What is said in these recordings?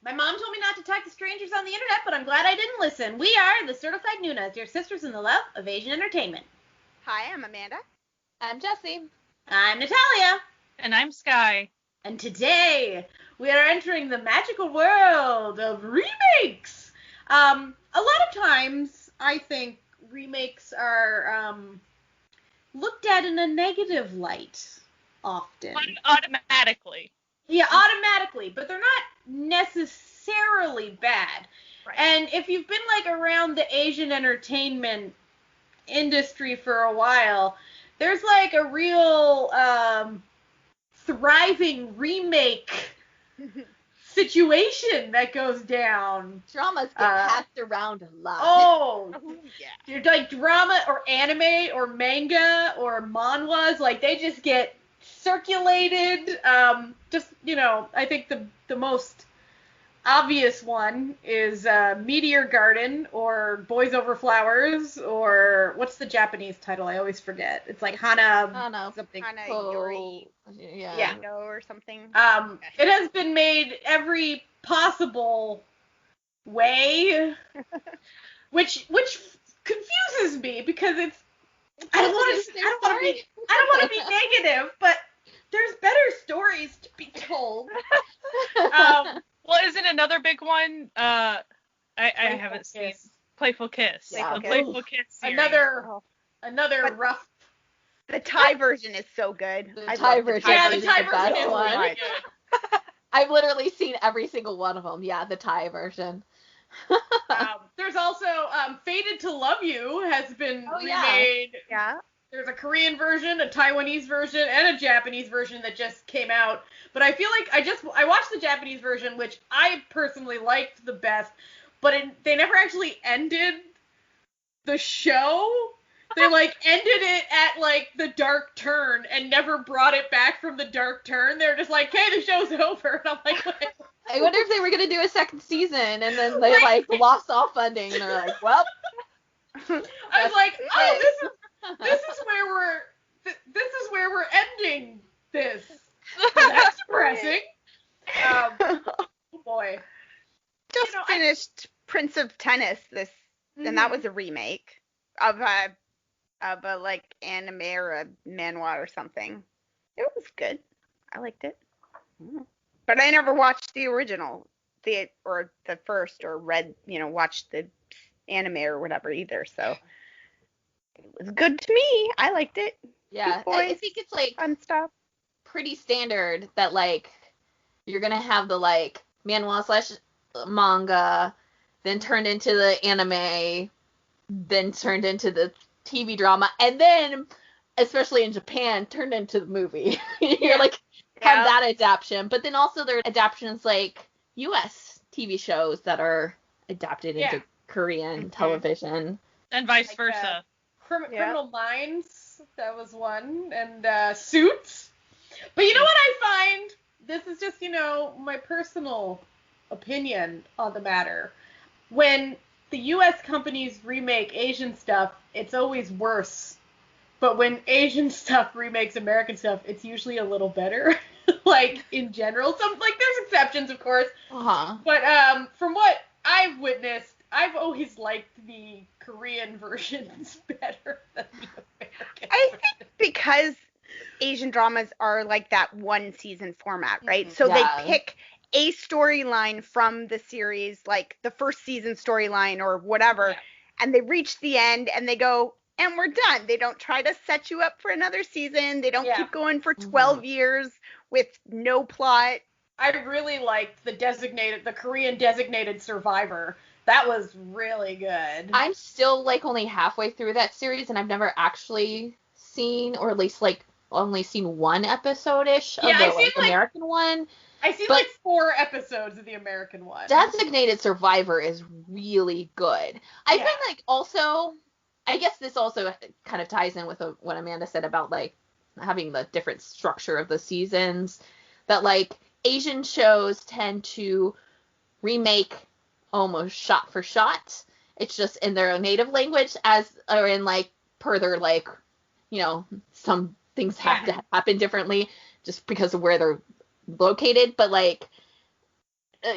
My mom told me not to talk to strangers on the internet, but I'm glad I didn't listen. We are the Certified Nunas, your sisters in the love of Asian entertainment. Hi, I'm Amanda. I'm Jessie. I'm Natalia. And I'm Sky. And today, we are entering the magical world of remakes. A lot of times, I think remakes are looked at in a negative light often. Automatically. Yeah, automatically, but they're not necessarily bad. Right. And if you've been like around the Asian entertainment industry for a while, there's like a real thriving remake situation that goes down. Dramas get passed around a lot. Oh, yeah. Like drama or anime or manga or manhwas, like they just get circulated. Just, I think the most obvious one is Meteor Garden or Boys Over Flowers, or what's the Japanese title? I always forget. It's like Hana something. Hana Yori. Yeah. Or something. It has been made every possible way, which confuses me because it's. I don't want to be negative, but there's better stories to be told. Well, isn't another big one? I haven't seen Playful Kiss. Yeah. The Playful Kiss series. Another rough. The Thai version is so good. The I Thai love version. Yeah, the is Thai the version best is one. really good. I've literally seen every single one of them. Yeah, the Thai version. There's also Fated to Love You has been yeah. remade. Yeah. There's a Korean version, a Taiwanese version, and a Japanese version that just came out. But I feel like I watched the Japanese version, which I personally liked the best, but they never actually ended the show. They like ended it at like the dark turn and never brought it back from the dark turn. They're just like, hey, the show's over. And I'm like, what? I wonder if they were gonna do a second season, and then they like lost all funding, and they're like, well. I was like, oh, this is where we're ending this. That's depressing. Oh boy. Just finished Prince of Tennis and that was a remake of a like anime or a manhwa or something. It was good. I liked it. But I never watched the original, or the first, or watched the anime or whatever either. So it was good to me. I liked it. Yeah, I think it's like fun stuff. Pretty standard that like you're gonna have the like manhwa / manga, then turned into the anime, then turned into the TV drama, and then especially in Japan turned into the movie. You're like have that adaptation, but then also there are adaptations like US TV shows that are adapted into Korean television, and vice versa. Criminal Minds, that was one, and Suits. But you know what I find? This is just, my personal opinion on the matter. When the U.S. companies remake Asian stuff, it's always worse. But when Asian stuff remakes American stuff, it's usually a little better. Like, in general. There's exceptions, of course. Uh-huh. But from what I've witnessed, I've always liked the Korean versions better than the American. I think because Asian dramas are like that one season format, right? So they pick a storyline from the series, like the first season storyline or whatever, and they reach the end and they go, and we're done. They don't try to set you up for another season. They don't keep going for 12 years with no plot. I really liked the Korean designated survivor. That was really good. I'm still like only halfway through that series, and I've never actually seen, or at least like only seen one episode-ish of the American one. I've seen like 4 episodes of the American one. Designated Survivor is really good. I find like also, I guess this also kind of ties in with what Amanda said about like having the different structure of the seasons, that like Asian shows tend to remake almost shot for shot. It's just in their native language, or in like per their like, some things have to happen differently just because of where they're located. But like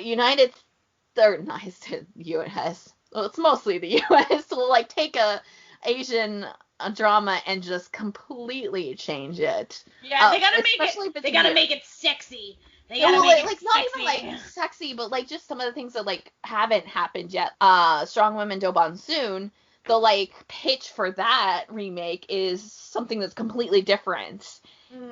United or not U.S. Well, it's mostly the U.S. will like take a Asian drama and just completely change it. Yeah, they gotta make especially it. if it's They gotta weird. make it sexy. They Yeah, gotta well, make it like sexy. not even like sexy, but like just some of the things that like haven't happened yet. Strong Women Do Soon. The like pitch for that remake is something that's completely different.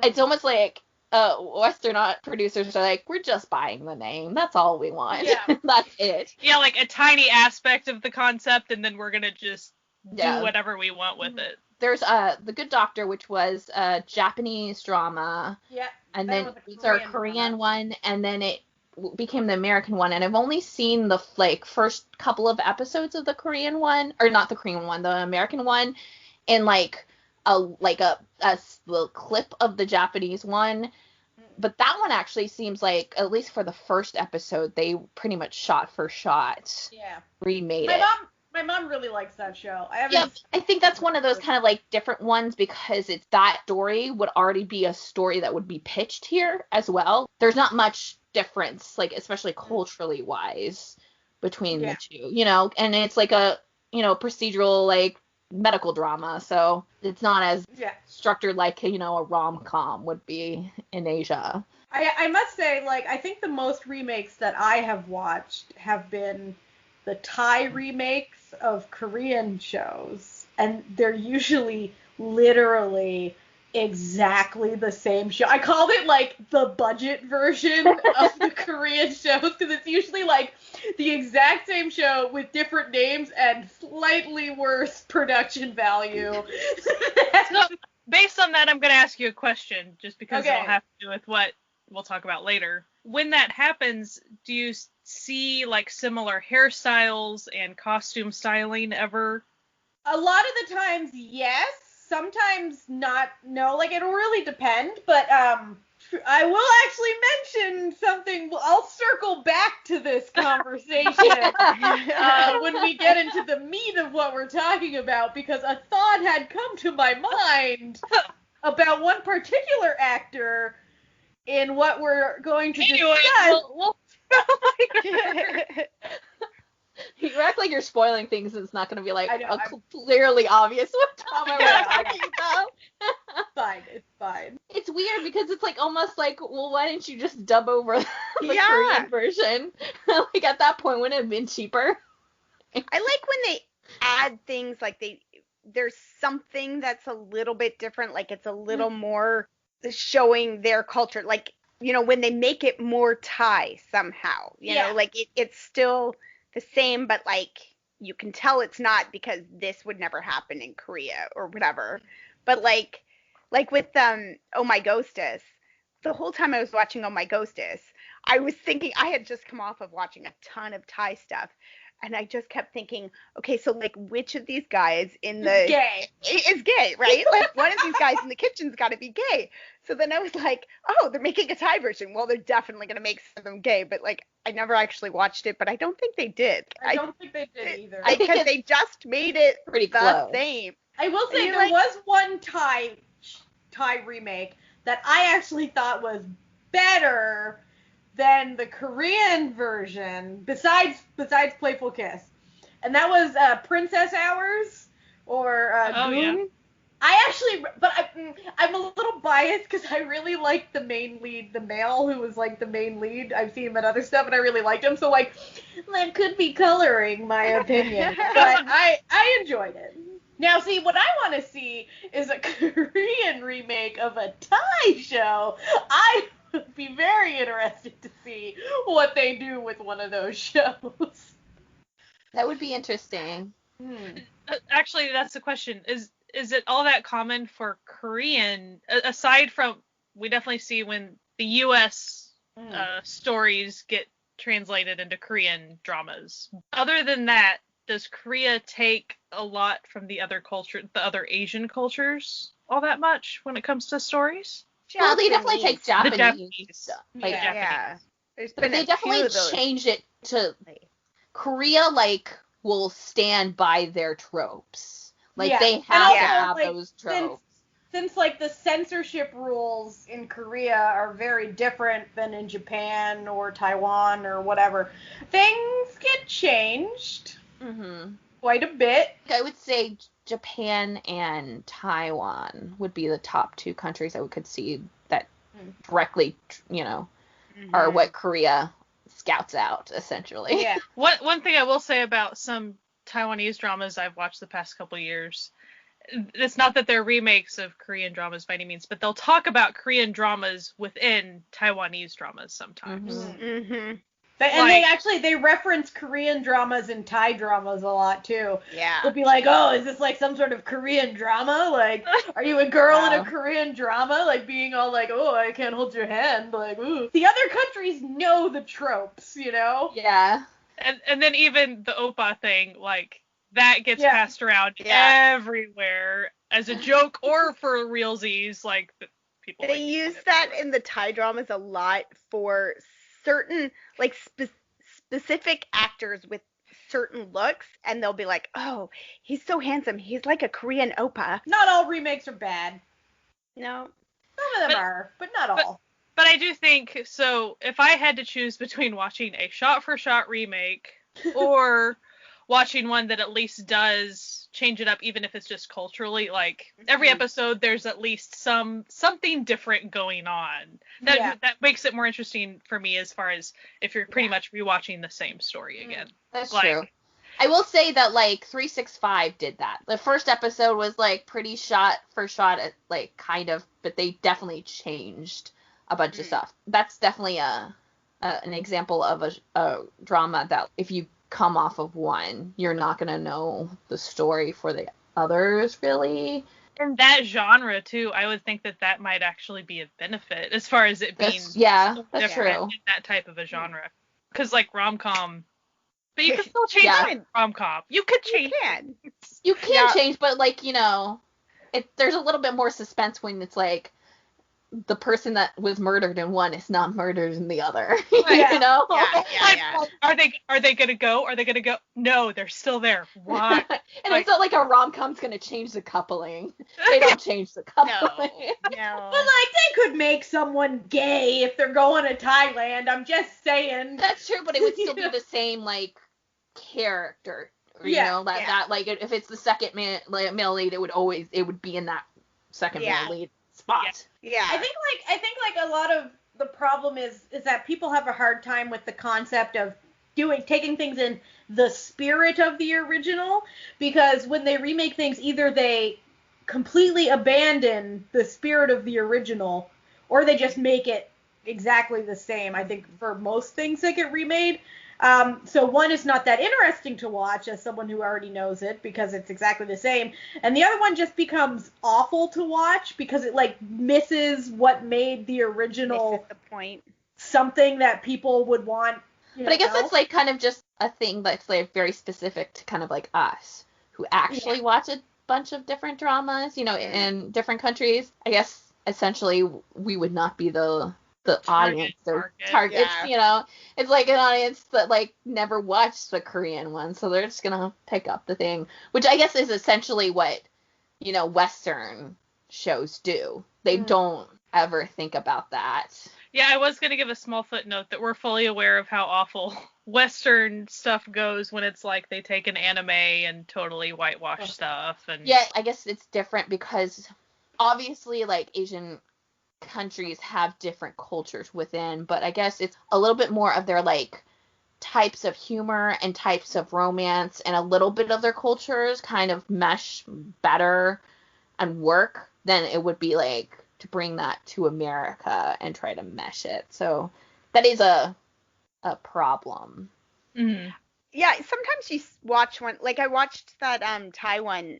It's almost like Western producers are like, we're just buying the name. That's all we want. Yeah. That's it. Yeah, like a tiny aspect of the concept, and then we're gonna just Yeah. do whatever we want with it. There's The Good Doctor, which was a Japanese drama. Yeah. And That then was a it's our Korean Korean one, and then it became the American one. And I've only seen the like first couple of episodes of the Korean one, or not the Korean one, the American one, and like a little clip of the Japanese one. But that one actually seems like, at least for the first episode, they pretty much shot for shot remade it. My mom really likes that show. I think that's one of those kind of like different ones because it's that story would already be a story that would be pitched here as well. There's not much difference, like especially culturally wise, between the two, and it's like a, procedural like medical drama, so it's not as structured like, a rom-com would be in Asia. I must say, like, I think the most remakes that I have watched have been the Thai remakes of Korean shows, and they're usually literally exactly the same show. I called it like the budget version of the Korean shows because it's usually like the exact same show with different names and slightly worse production value. So, based on that, I'm going to ask you a question, just because it'll have to do with what we'll talk about later. When that happens, do you see like similar hairstyles and costume styling ever? A lot of the times, yes. Sometimes not. No, like it'll really depend. But I will actually mention something. I'll circle back to this conversation when we get into the meat of what we're talking about, because a thought had come to my mind about one particular actor in what we're going to discuss. You act like you're spoiling things, and it's not going to be like clearly obvious what Tom and we're talking about. It's fine. It's weird because it's like almost like, well, why didn't you just dub over the Korean version? Like at that point, wouldn't it have been cheaper? I like when they add things like there's something that's a little bit different, like it's a little more showing their culture, like, when they make it more Thai somehow, you know, like it's still the same, but like you can tell it's not, because this would never happen in Korea or whatever. But like with Oh My Ghostess, the whole time I was watching Oh My Ghostess, I was thinking, I had just come off of watching a ton of Thai stuff, and I just kept thinking, okay, so like which of these guys in the is gay, right? Like one of these guys in the kitchen's got to be gay. So then I was like, oh, they're making a Thai version. Well, they're definitely going to make some of them gay, but like I never actually watched it, but I don't think they did. I don't think they did either. Because they just made it pretty the same. I will say there was one Thai remake that I actually thought was better than the Korean version, besides Playful Kiss, and that was Princess Hours, or Goon. I'm a little biased because I really liked the main lead, the male who was like the main lead. I've seen him in other stuff and I really liked him, so like that could be coloring my opinion, but I enjoyed it. Now, see, what I want to see is a Korean remake of a Thai show. I would be very interested to see what they do with one of those shows. That would be interesting. Actually, that's the question. Is it all that common for Korean, aside from, we definitely see when the U.S. Stories get translated into Korean dramas. Other than that, does Korea take a lot from the other Asian cultures all that much when it comes to stories? Well, they definitely take Japanese. Japanese. But they definitely changed it to Korea, like, will stand by their tropes. Like, they have to have those tropes. since like the censorship rules in Korea are very different than in Japan or Taiwan or whatever, things get changed quite a bit. I would say Japan and Taiwan would be the top two countries that we could see that directly, are what Korea scouts out, essentially. Yeah. One thing I will say about some Taiwanese dramas I've watched the past couple years, it's not that they're remakes of Korean dramas by any means, but they'll talk about Korean dramas within Taiwanese dramas sometimes. And they reference Korean dramas and Thai dramas a lot too. Yeah. They'll be like, oh, is this like some sort of Korean drama? Like, are you a girl in a Korean drama? Like being all like, oh, I can't hold your hand. Like, ooh. The other countries know the tropes, Yeah. And then even the oppa thing, like, that gets passed around everywhere as a joke or for realsies, like, people. They use that in the Thai dramas a lot for certain, like, specific actors with certain looks, and they'll be like, oh, he's so handsome, he's like a Korean oppa. Not all remakes are bad. No. Some of them are, but not all. But I do think, so if I had to choose between watching a shot-for-shot remake or watching one that at least does change it up, even if it's just culturally, like, every episode there's at least something different going on. That makes it more interesting for me as far as if you're pretty much rewatching the same story again. That's true. I will say that, like, 365 did that. The first episode was, like, pretty shot for shot, like, kind of, but they definitely changed a bunch of stuff. That's definitely an example of a drama that if you come off of one, you're not going to know the story for the others, really. In that genre, too, I would think that might actually be a benefit as far as it being that's true. In that type of a genre. Because, like, rom-com, but you can still change rom-com. You could change. You can change, but, like, there's a little bit more suspense when it's, like, the person that was murdered in one is not murdered in the other. Yeah. Are they gonna go? Are they gonna go? No, they're still there. Why? And it's not like a rom-com's gonna change the coupling. They don't change the coupling. No. But like they could make someone gay if they're going to Thailand. I'm just saying. That's true, but it would still be the same like character. That like if it's the second male lead, it would be in that second male lead spot. Yeah. I think like a lot of the problem is that people have a hard time with the concept of taking things in the spirit of the original, because when they remake things, either they completely abandon the spirit of the original or they just make it exactly the same. I think for most things that get remade. So one is not that interesting to watch as someone who already knows it because it's exactly the same. And the other one just becomes awful to watch because it like misses what made the original Misses the point. Something that people would want. But I guess it's like kind of just a thing that's like very specific to kind of like us who actually watch a bunch of different dramas, in different countries. I guess essentially we would not be the audience or targets, it's like an audience that like never watched the Korean one, so they're just gonna pick up the thing, which I guess is essentially what Western shows do. They don't ever think about that. Yeah, I was gonna give a small footnote that we're fully aware of how awful Western stuff goes when it's like they take an anime and totally whitewash stuff. And I guess it's different because obviously like Asian countries have different cultures within, but I guess it's a little bit more of their like types of humor and types of romance and a little bit of their cultures kind of mesh better and work than it would be like to bring that to America and try to mesh it. So that is a problem. Mm-hmm. Yeah, sometimes you watch one, like I watched that Taiwan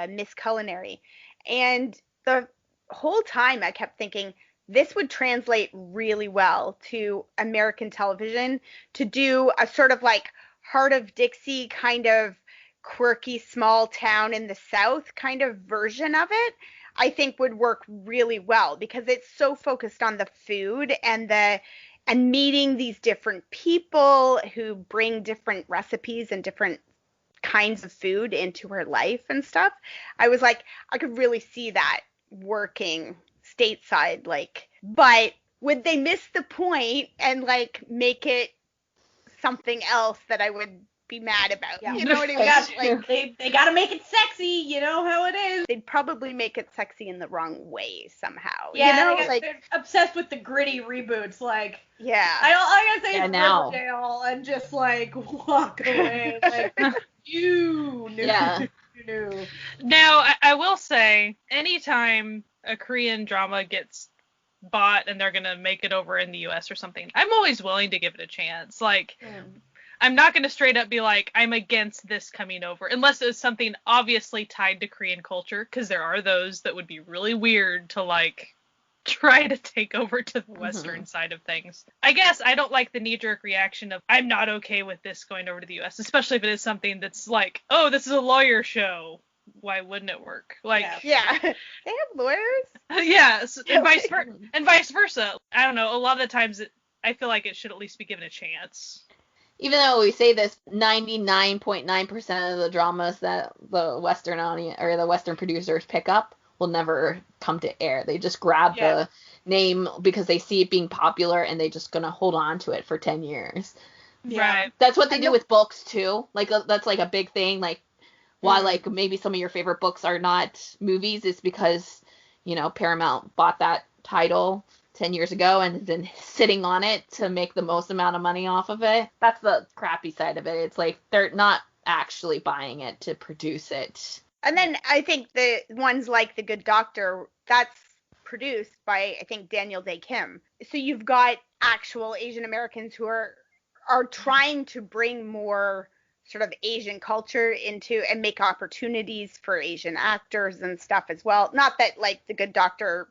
Miss Culinary, and the whole time I kept thinking this would translate really well to American television, to do a sort of like Heart of Dixie kind of quirky small town in the South kind of version of it. I think would work really well because it's so focused on the food and meeting these different people who bring different recipes and different kinds of food into her life and stuff. I was like, I could really see that working stateside, like, but would they miss the point and like make it something else that I would be mad about? Yeah. You know what I That's mean? true. Like, They gotta make it sexy, you know how it is. they'd probably make it sexy in the wrong way somehow. Yeah, you know, like, they're obsessed with the gritty reboots. Like, yeah. I gotta say Yeah, it's now. Riverdale and just like walk away. Like, you knew. Yeah. You knew. Now, I will say, anytime a Korean drama gets bought and they're gonna make it over in the US or something, I'm always willing to give it a chance. Like, I'm not gonna straight up be like, I'm against this coming over, unless it's something obviously tied to Korean culture, because there are those that would be really weird to like try to take over to the Western side of things. I guess I don't like the knee-jerk reaction of, I'm not okay with this going over to the US, especially if it is something that's like, oh, this is a lawyer show. Why wouldn't it work? Like, Yeah. They have lawyers? yes, and vice versa. I don't know. A lot of the times, I feel like it should at least be given a chance. Even though we say this, 99.9% of the dramas that the Western audience or the Western producers pick up will never come to air. They just grab the name because they see it being popular and they just gonna hold on to it for 10 years. Yeah. Right. That's what they do with books too. Like that's like a big thing. Like why like maybe some of your favorite books are not movies is because, you know, Paramount bought that title 10 years ago and has been sitting on it to make the most amount of money off of it. That's the crappy side of it. It's like they're not actually buying it to produce it. And then I think the ones like The Good Doctor, that's produced by, I think, Daniel Day Kim. So you've got actual Asian Americans who are trying to bring more sort of Asian culture into and make opportunities for Asian actors and stuff as well. Not that like The Good Doctor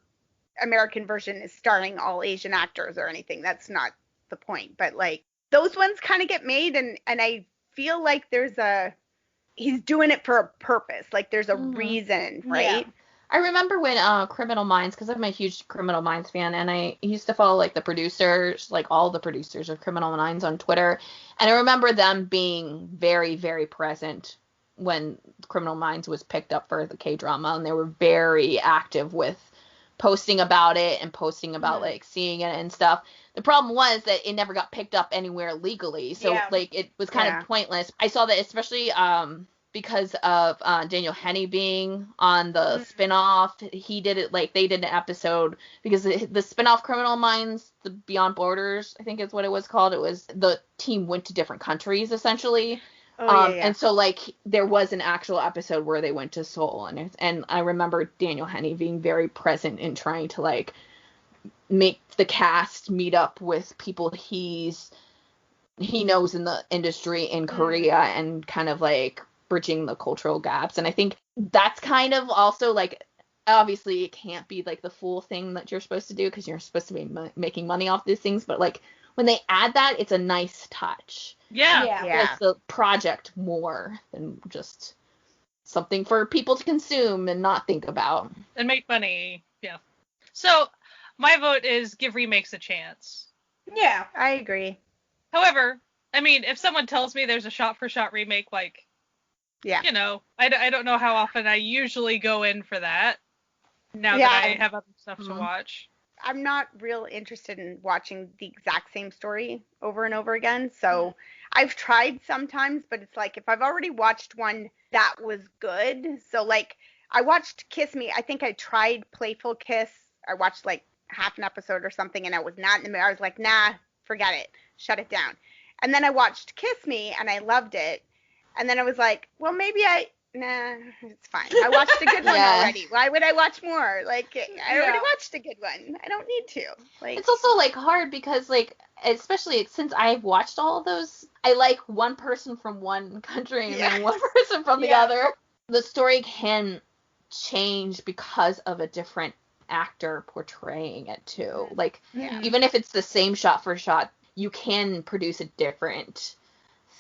American version is starring all Asian actors or anything. That's not the point. But like those ones kind of get made and I feel like he's doing it for a purpose. Like there's a reason, right? Yeah. I remember when Criminal Minds, because I'm a huge Criminal Minds fan, and I used to follow like the producers, like all the producers of Criminal Minds on Twitter, and I remember them being very, very present when Criminal Minds was picked up for the K-drama, and they were very active with posting about it and posting about like seeing it and stuff. The problem was that it never got picked up anywhere legally, so like it was kind of pointless. I saw that especially because of Daniel Henney being on the spin-off. He did it like they did an episode because the spin-off Criminal Minds, the Beyond Borders, I think is what it was called. It was the team went to different countries essentially. And so like there was an actual episode where they went to Seoul and I remember Daniel Henney being very present in trying to like make the cast meet up with people he knows in the industry in Korea and kind of like bridging the cultural gaps. And I think that's kind of also like obviously it can't be like the full thing that you're supposed to do because you're supposed to be making money off these things, but like when they add that, it's a nice touch. Yeah. It's the project more than just something for people to consume and not think about. And make money. Yeah. So my vote is give remakes a chance. Yeah. I agree. However, I mean, if someone tells me there's a shot-for-shot remake, like, you know, I don't know how often I usually go in for that now that I have other stuff to watch. I'm not real interested in watching the exact same story over and over again. So I've tried sometimes, but it's like if I've already watched one that was good. So like I watched Kiss Me. I think I tried Playful Kiss. I watched like half an episode or something and I was not in the mood. I was like, nah, forget it. Shut it down. And then I watched Kiss Me and I loved it. And then I was like, well, maybe nah, it's fine. I watched a good one already. Why would I watch more? Like, I already watched a good one. I don't need to. Like, it's also like hard because like, especially since I've watched all of those, I like one person from one country and then one person from the other. The story can change because of a different actor portraying it too. Like, even if it's the same shot for shot, you can produce a different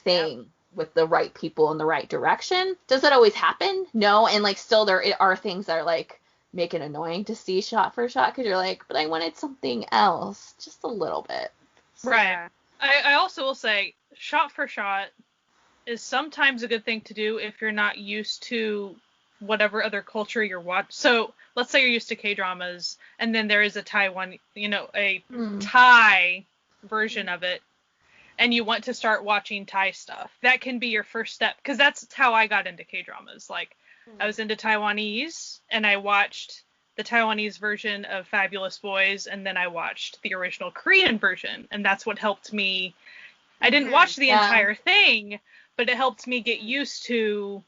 thing with the right people in the right direction. Does that always happen? No. And like still there are things that are like make it annoying to see shot for shot because you're like, but I wanted something else just a little bit. Right. I also will say shot for shot is sometimes a good thing to do if you're not used to whatever other culture you're watching. So let's say you're used to K-dramas, and then there is a Taiwan, a Thai version of it, and you want to start watching Thai stuff. That can be your first step, because that's how I got into K-dramas. Like, I was into Taiwanese, and I watched the Taiwanese version of Fabulous Boys, and then I watched the original Korean version, and that's what helped me. I didn't watch the entire thing, but it helped me get used to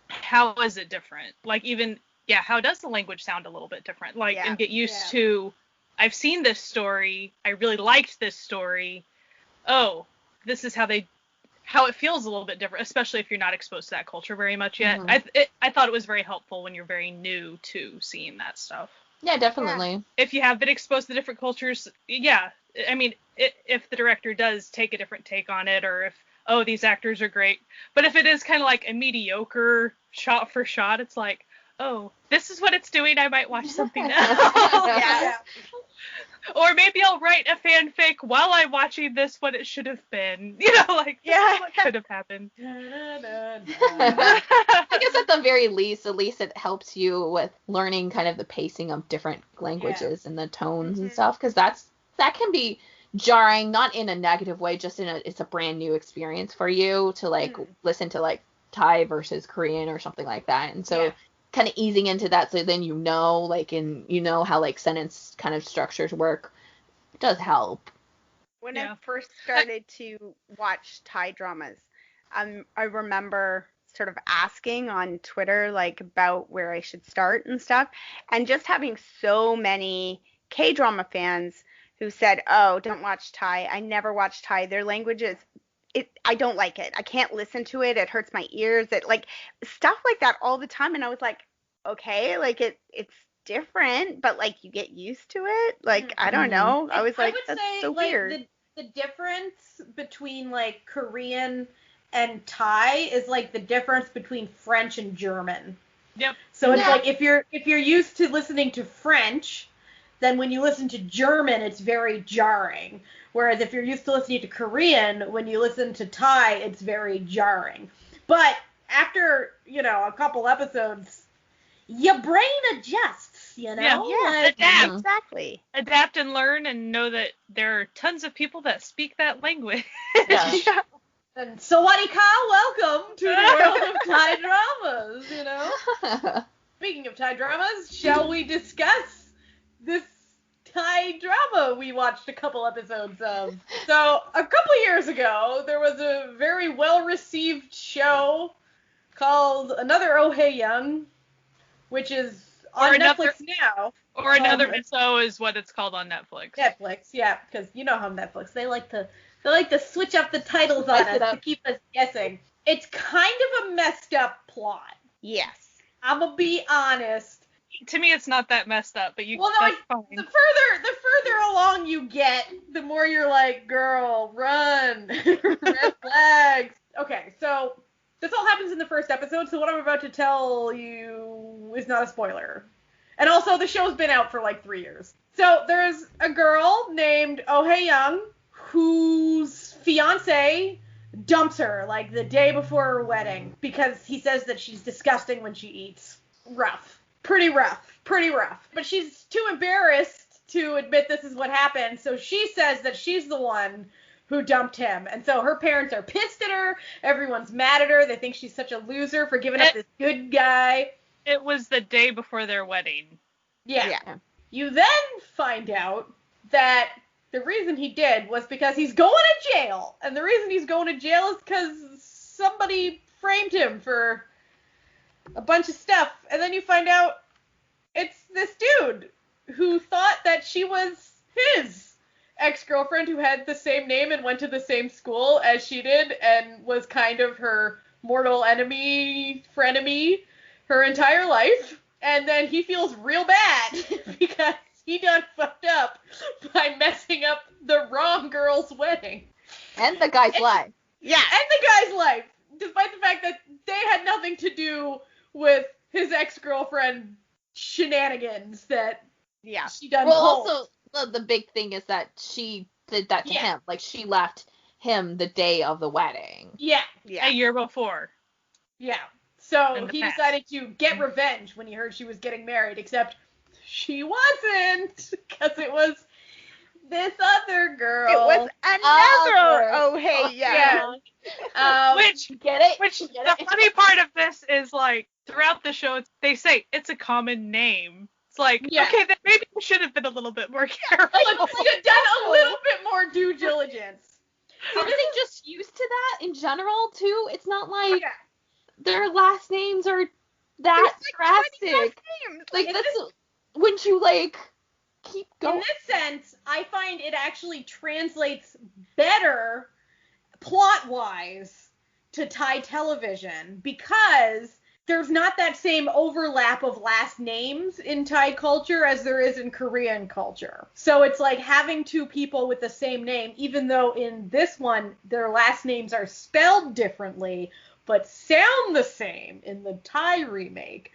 how is it different. Like, even, how does the language sound a little bit different? Like, and get used to, I've seen this story, I really liked this story, oh, this is how it feels a little bit different, especially if you're not exposed to that culture very much yet. I thought it was very helpful when you're very new to seeing that stuff. Yeah, definitely. Yeah. If you have been exposed to different cultures, I mean, if the director does take a different take on it, or if, these actors are great. But if it is kind of like a mediocre shot for shot, it's like, this is what it's doing, I might watch something else. Or maybe I'll write a fanfic while I'm watching this what it should have been. This is what could have happened. I guess at the very least, at least it helps you with learning kind of the pacing of different languages and the tones and stuff, because that can be jarring, not in a negative way, just it's a brand new experience for you to like listen to like Thai versus Korean or something like that, and so kind of easing into that, so then how like sentence kind of structures work, does help. When I first started to watch Thai dramas, I remember sort of asking on Twitter like about where I should start and stuff, and just having so many K-drama fans who said, don't watch Thai. I never watched Thai. Their language is, I don't like it. I can't listen to it. It hurts my ears. It like stuff like that all the time. And I was like, okay, like it's different, but like you get used to it. Like, I don't know. I was like, that's so weird. The difference between like Korean and Thai is like the difference between French and German. Yep. So it's like if you're used to listening to French, then when you listen to German, it's very jarring. Whereas if you're used to listening to Korean, when you listen to Thai, it's very jarring. But after, a couple episodes, your brain adjusts, Yeah, Like, adapt. Exactly. Adapt and learn and know that there are tons of people that speak that language. Yeah. And Sawadee-ka, welcome to the world of Thai dramas, Speaking of Thai dramas, shall we discuss this Thai drama we watched a couple episodes of? So, a couple years ago, there was a very well-received show called Another Oh Hey Young, which is on Netflix now. Or Another SO is what it's called on Netflix. Netflix, yeah, because you know how Netflix, they like to switch up the titles on us to keep us guessing. It's kind of a messed up plot. Yes. I'm gonna be honest. To me, it's not that messed up, but that's fine. The further along you get, the more you're like, girl, run, red flags. Okay, so this all happens in the first episode, so what I'm about to tell you is not a spoiler. And also, the show's been out for like 3 years. So there's a girl named Oh Hey Young whose fiance dumps her like the day before her wedding because he says that she's disgusting when she eats. Rough. Pretty rough. But she's too embarrassed to admit this is what happened, so she says that she's the one who dumped him. And so her parents are pissed at her. Everyone's mad at her. They think she's such a loser for giving up this good guy. It was the day before their wedding. Yeah. You then find out that the reason he did was because he's going to jail. And the reason he's going to jail is because somebody framed him for a bunch of stuff. And then you find out it's this dude who thought that she was his ex-girlfriend who had the same name and went to the same school as she did and was kind of her mortal enemy, frenemy her entire life. And then he feels real bad because he done fucked up by messing up the wrong girl's wedding. And the guy's life. Yeah, and the guy's life. Despite the fact that they had nothing to do with his ex-girlfriend shenanigans that she done. Well, also, the big thing is that she did that to him. Like, she left him the day of the wedding. Yeah. A year before. Yeah. So In the he past. decided to get revenge when he heard she was getting married, except she wasn't, because it was this other girl. It was another oh hey Yeah. Which Get it? Which Get the it? funny part of this is like throughout the show, they say it's a common name. It's like, Yeah. okay, then maybe we should have been a little bit more careful. Should done a little bit more due diligence. Are they just used to that in general too? It's not like Yeah. their last names are that drastic. Like that's wouldn't you like keep going? In this sense, I find it actually translates better plot-wise to Thai television because there's not that same overlap of last names in Thai culture as there is in Korean culture. So it's like having two people with the same name, even though in this one their last names are spelled differently but sound the same in the Thai remake,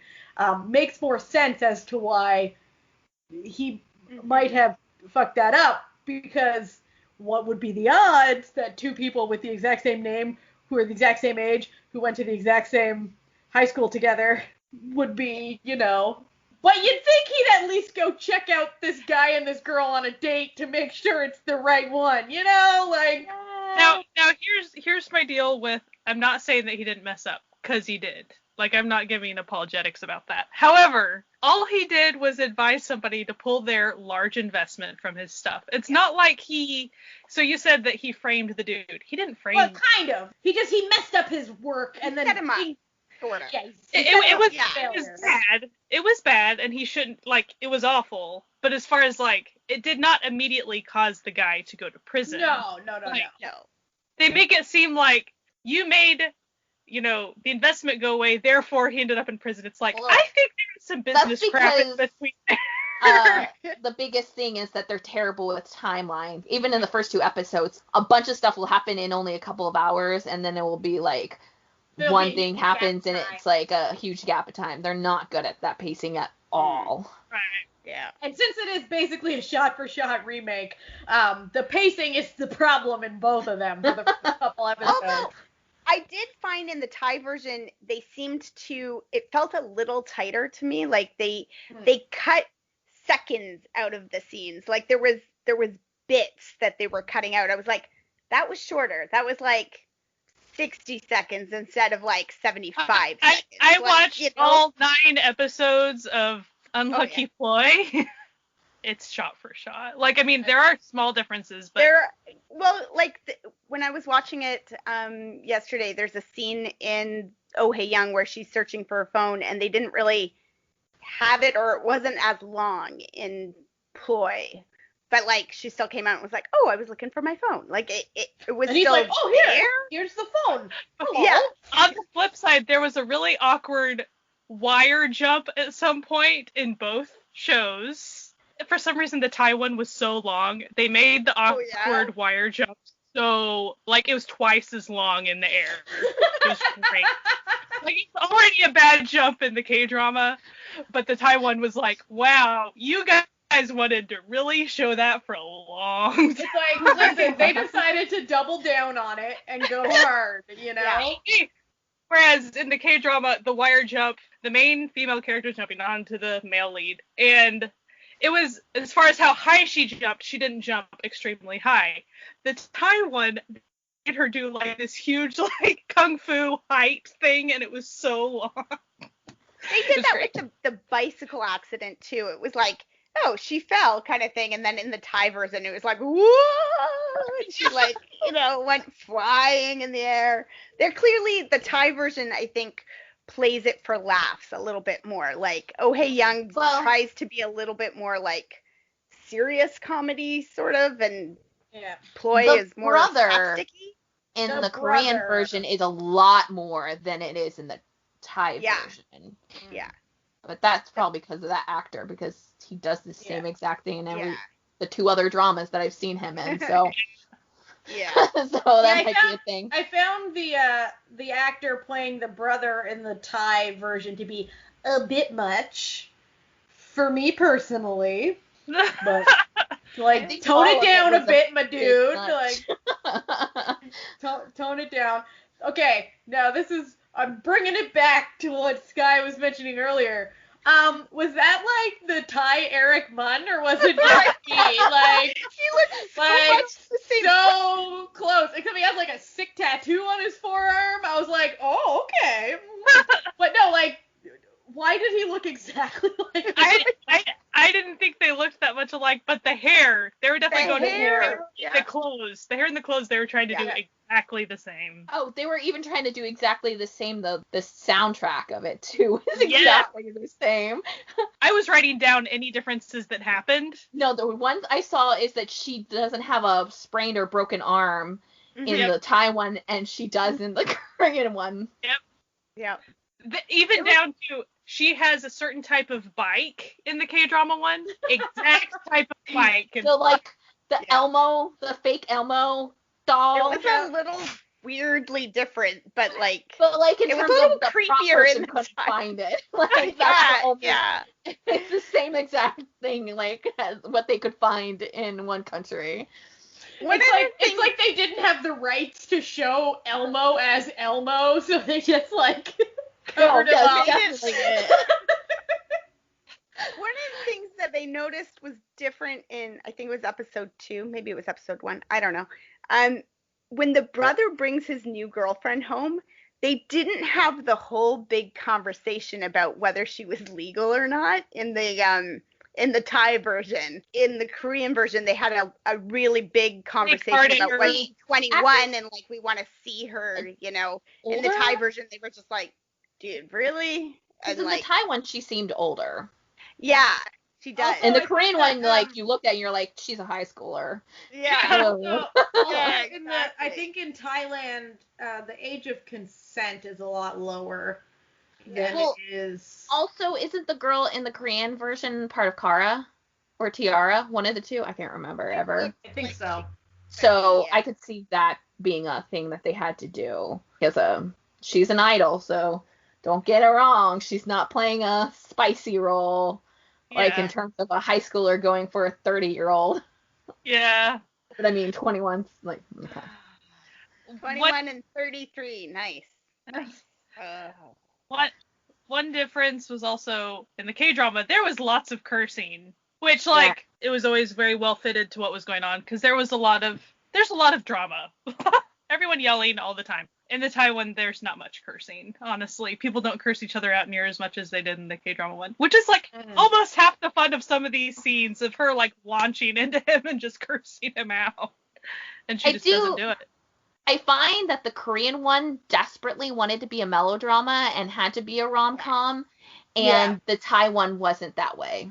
makes more sense as to why he might have fucked that up, because what would be the odds that two people with the exact same name, who are the exact same age, who went to the exact same high school together, would be, you know. But you'd think he'd at least go check out this guy and this girl on a date to make sure it's the right one, you know? Like, Now here's my deal with, I'm not saying that he didn't mess up, because he did. Like, I'm not giving apologetics about that. However, all he did was advise somebody to pull their large investment from his stuff. It's not like so you said that he framed the dude. He didn't frame. well, kind of. He messed up his work and then set him up. Sort of. Yeah, It was bad. It was bad, and he shouldn't, like, it was awful. But as far as, like, it did not immediately cause the guy to go to prison. No. They make it seem like you made, you know, the investment go away, therefore he ended up in prison. It's like, Well, I think there's some business crap in between. The biggest thing is that they're terrible with timeline. Even in the first 2 episodes, a bunch of stuff will happen in only a couple of hours, and then it will be like one thing happens and it's like a huge gap of time. They're not good at that pacing at all. Right. Yeah. And since it is basically a shot-for-shot remake, the pacing is the problem in both of them for the first couple episodes. Although, I did find in the Thai version, they seemed to, it felt a little tighter to me. Like they cut seconds out of the scenes. Like there was bits that they were cutting out. I was like, that was shorter. That was like 60 seconds instead of like 75 seconds. I Like, watched you know? all 9 episodes of Unlucky Ploy. It's shot for shot. Like, I mean, there are small differences, but when I was watching it yesterday, there's a scene in Oh Hey Young where she's searching for her phone, and they didn't really have it, or it wasn't as long in Ploy. But like, she still came out and was like, "Oh, I was looking for my phone." Like it was and he's still like, "Oh, there. here's the phone." Hello. Yeah. on the flip side, there was a really awkward wire jump at some point in both shows. For some reason, the Thai one was so long. They made the awkward wire jump so, like, it was twice as long in the air. It was great. Like, it's already a bad jump in the K-drama, but the Thai one was like, wow, you guys wanted to really show that for a long time. It's like, listen, they decided to double down on it and go hard, you know? Yeah. Whereas in the K-drama, the wire jump, the main female character is jumping onto the male lead, and it was, as far as how high she jumped, she didn't jump extremely high. The Thai one made her do, like, this huge, like, kung fu height thing, and it was so long. They did that with the bicycle accident, too. It was like, oh, she fell kind of thing, and then in the Thai version, it was like, whoa! And she, like, you know, went flying in the air. They're clearly, the Thai version, I think, plays it for laughs a little bit more. Like, Oh Hey Young tries to be a little bit more, like, serious comedy, sort of, and Ploy is more slapsticky. In the Korean version is a lot more than it is in the Thai version. Yeah. But that's probably because of that actor, because he does the same exact thing in the 2 other dramas that I've seen him in. So yeah. So that might be a thing. I found the actor playing the brother in the Thai version to be a bit much for me personally. But like, tone it down a bit, my dude. Like, tone it down. Okay, now this is I'm bringing it back to what Sky was mentioning earlier. Was that like the Thai Eric Munn, or was it just me? Like, He looks so like much the same. so close. Except he has like a sick tattoo on his forearm. I was like, oh, okay. But no, like, why did he look exactly like? I didn't think they looked that much alike, but the hair, they were definitely going to the clothes. The hair and the clothes, they were trying to do exactly the same. Oh, they were even trying to do exactly the same. The soundtrack of it too is exactly the same. I was writing down any differences that happened. No, the one I saw is that she doesn't have a sprained or broken arm in the Thai one, and she does in the Korean one. Yep. Even down to she has a certain type of bike in the K-drama one. Exact type of bike. So like the Elmo, the fake Elmo doll. It was a little weirdly different, but in in terms of the prop person couldn't time. Find it. Like that's the only, it's the same exact thing like as what they could find in one country. It's like they didn't have the rights to show Elmo as Elmo, so they just like covered it up. One of the things that they noticed was different in, I think it was episode 2, maybe it was episode 1, I don't know. When the brother brings his new girlfriend home, they didn't have the whole big conversation about whether she was legal or not in the Thai version. In the Korean version, they had a really big conversation about when she's 21 and like we want to see her, you know. In the Thai version, they were just like, dude, really? And in the Thai one, she seemed older. Yeah, she does. Also, in the Korean one, like you look at and you're like, she's a high schooler. Yeah. I think in Thailand, the age of consent is a lot lower than it is. Also, isn't the girl in the Korean version part of Kara or Tiara? One of the two? I can't remember ever. I think so. So I could see that being a thing that they had to do because she's an idol, so don't get it wrong. She's not playing a spicy role. Like in terms of a high schooler going for a 30-year-old. Yeah. But I mean, 21's like, okay. 21 and 33, nice. One difference was also in the K-drama, there was lots of cursing, which it was always very well fitted to what was going on because there's a lot of drama. Everyone yelling all the time. In the Thai one, there's not much cursing, honestly. People don't curse each other out near as much as they did in the K-drama one, which is like almost half the fun of some of these scenes of her like launching into him and just cursing him out. And she doesn't do it. I find that the Korean one desperately wanted to be a melodrama and had to be a rom-com, and the Thai one wasn't that way.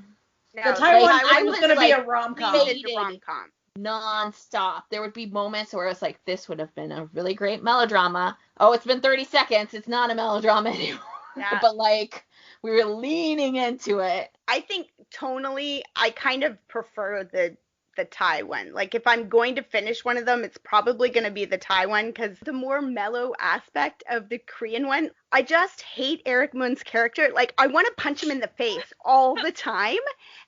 No, the Thai one was going to be a rom-com. Non-stop. There would be moments where it's like, this would have been a really great melodrama. Oh, it's been 30 seconds. It's not a melodrama anymore. Yeah. But like, we were leaning into it. I think tonally, I kind of prefer the Thai one. Like, if I'm going to finish one of them, it's probably going to be the Thai one because the more mellow aspect of the Korean one, I just hate Eric Mun's character. Like, I want to punch him in the face all the time.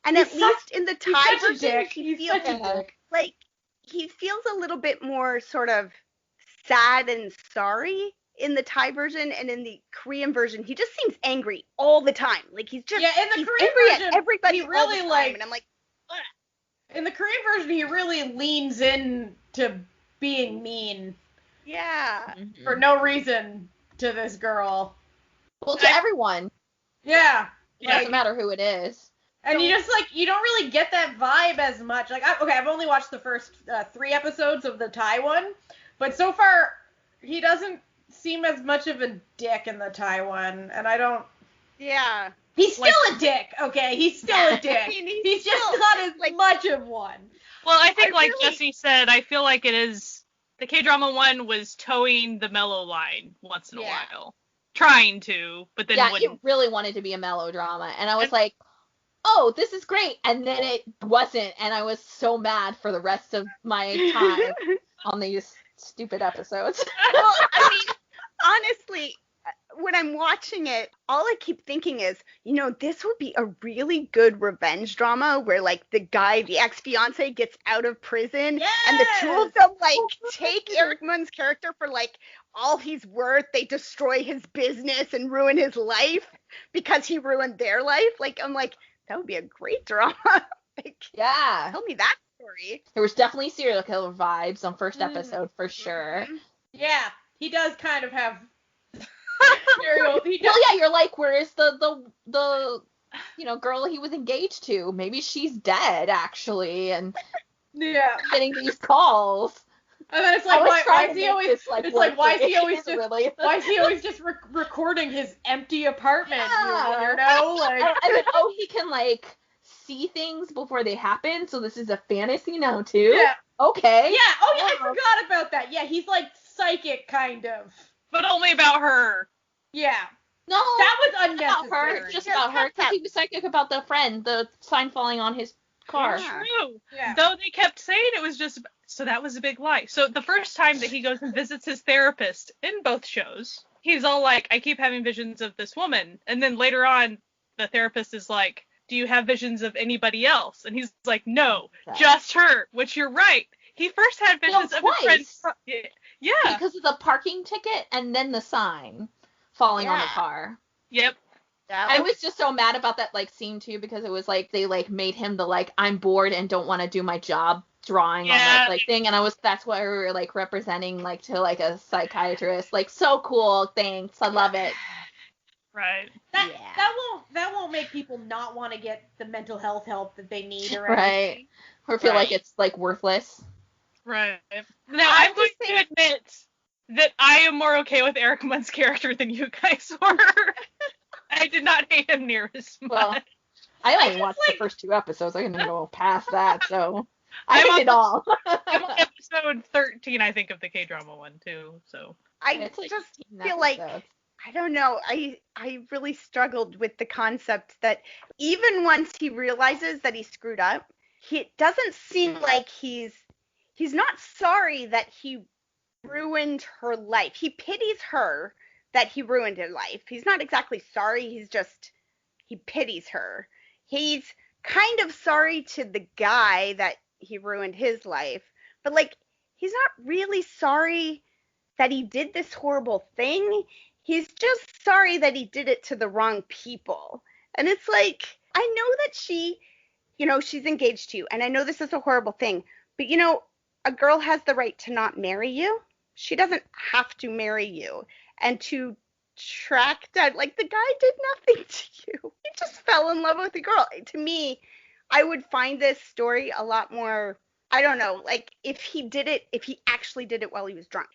And at least in the Thai version, he feels like he feels a little bit more sort of sad and sorry in the Thai version, and in the Korean version, he just seems angry all the time. Like he's just in the Korean version, at everybody he really all the time, and I'm like, ugh. In the Korean version, he really leans in to being mean. Yeah. For no reason to this girl. Well, to everyone. Yeah. It doesn't matter who it is. And you just, like, you don't really get that vibe as much. Like, I've only watched the first 3 episodes of the Thai one, but so far, he doesn't seem as much of a dick in the Thai one, and I don't... Yeah. He's still a dick, okay? He's still a dick. He's just not as much of one. Well, I think, Jesse said, I feel like it is... The K-drama one was towing the mellow line once in a while. Trying to, but then wouldn't. He really wanted to be a melodrama, and I was like... oh, this is great. And then it wasn't. And I was so mad for the rest of my time on these stupid episodes. Well, I mean, honestly, when I'm watching it, all I keep thinking is, this would be a really good revenge drama where, like, the ex-fiance gets out of prison and the two of them, like, take Eric Mun's character for, like, all he's worth. They destroy his business and ruin his life because he ruined their life. Like, I'm like, that would be a great drama. Like, Yeah. tell me that story. There was definitely serial killer vibes on first episode for sure. Mhm. Yeah, he does kind of have serial. He does. Well, yeah, you're like, where is the girl he was engaged to? Maybe she's dead actually, and Yeah. getting these calls. And then it's like, why is he always? It's like, why is he always just? Really? Why is he always just recording his empty apartment? Yeah. You weirdo. Like, and then he can like see things before they happen. So this is a fantasy now too. yeah. Okay. Yeah. Oh yeah, I forgot about that. Yeah, he's like psychic kind of. But only about her. Yeah. No, That was about unnecessary. her. It's just about her because he was psychic about the friend, the sign falling on his car. Yeah. True. Yeah. Though they kept saying it was just, so that was a big lie. So the first time that he goes and visits his therapist in both shows, he's all like, I keep having visions of this woman. And then later on, the therapist is like, do you have visions of anybody else? And he's like, no, just her, which you're right. He first had visions of his friend. Yeah. Because of the parking ticket and then the sign falling on the car. Yep. I was just so mad about that like scene too because it was like they like made him the like I'm bored and don't want to do my job drawing on that like thing, and that's why we were like representing like to like a psychiatrist, like so cool, thanks, I love it. Right. That won't make people not want to get the mental health help that they need or anything. Right. Or feel like it's like worthless. Right. Now I'm going to admit that I am more okay with Eric Munn's character than you guys were. I did not hate him near as much. Well, I only watched the first 2 episodes. I couldn't go past that, so I hate it all. I'm on episode 13, I think, of the K-drama one too. So I just feel like I don't know. I really struggled with the concept that even once he realizes that he screwed up, it doesn't seem like he's not sorry that he ruined her life. He pities her that he ruined her life. He's not exactly sorry. He pities her. He's kind of sorry to the guy that he ruined his life, but like he's not really sorry that he did this horrible thing. He's just sorry that he did it to the wrong people. And it's like, I know that she's engaged to you, and I know this is a horrible thing, but a girl has the right to not marry you. She doesn't have to marry you. And to track down, like, the guy did nothing to you. He just fell in love with the girl. To me, I would find this story a lot more, I don't know, like, if he actually did it while he was drunk.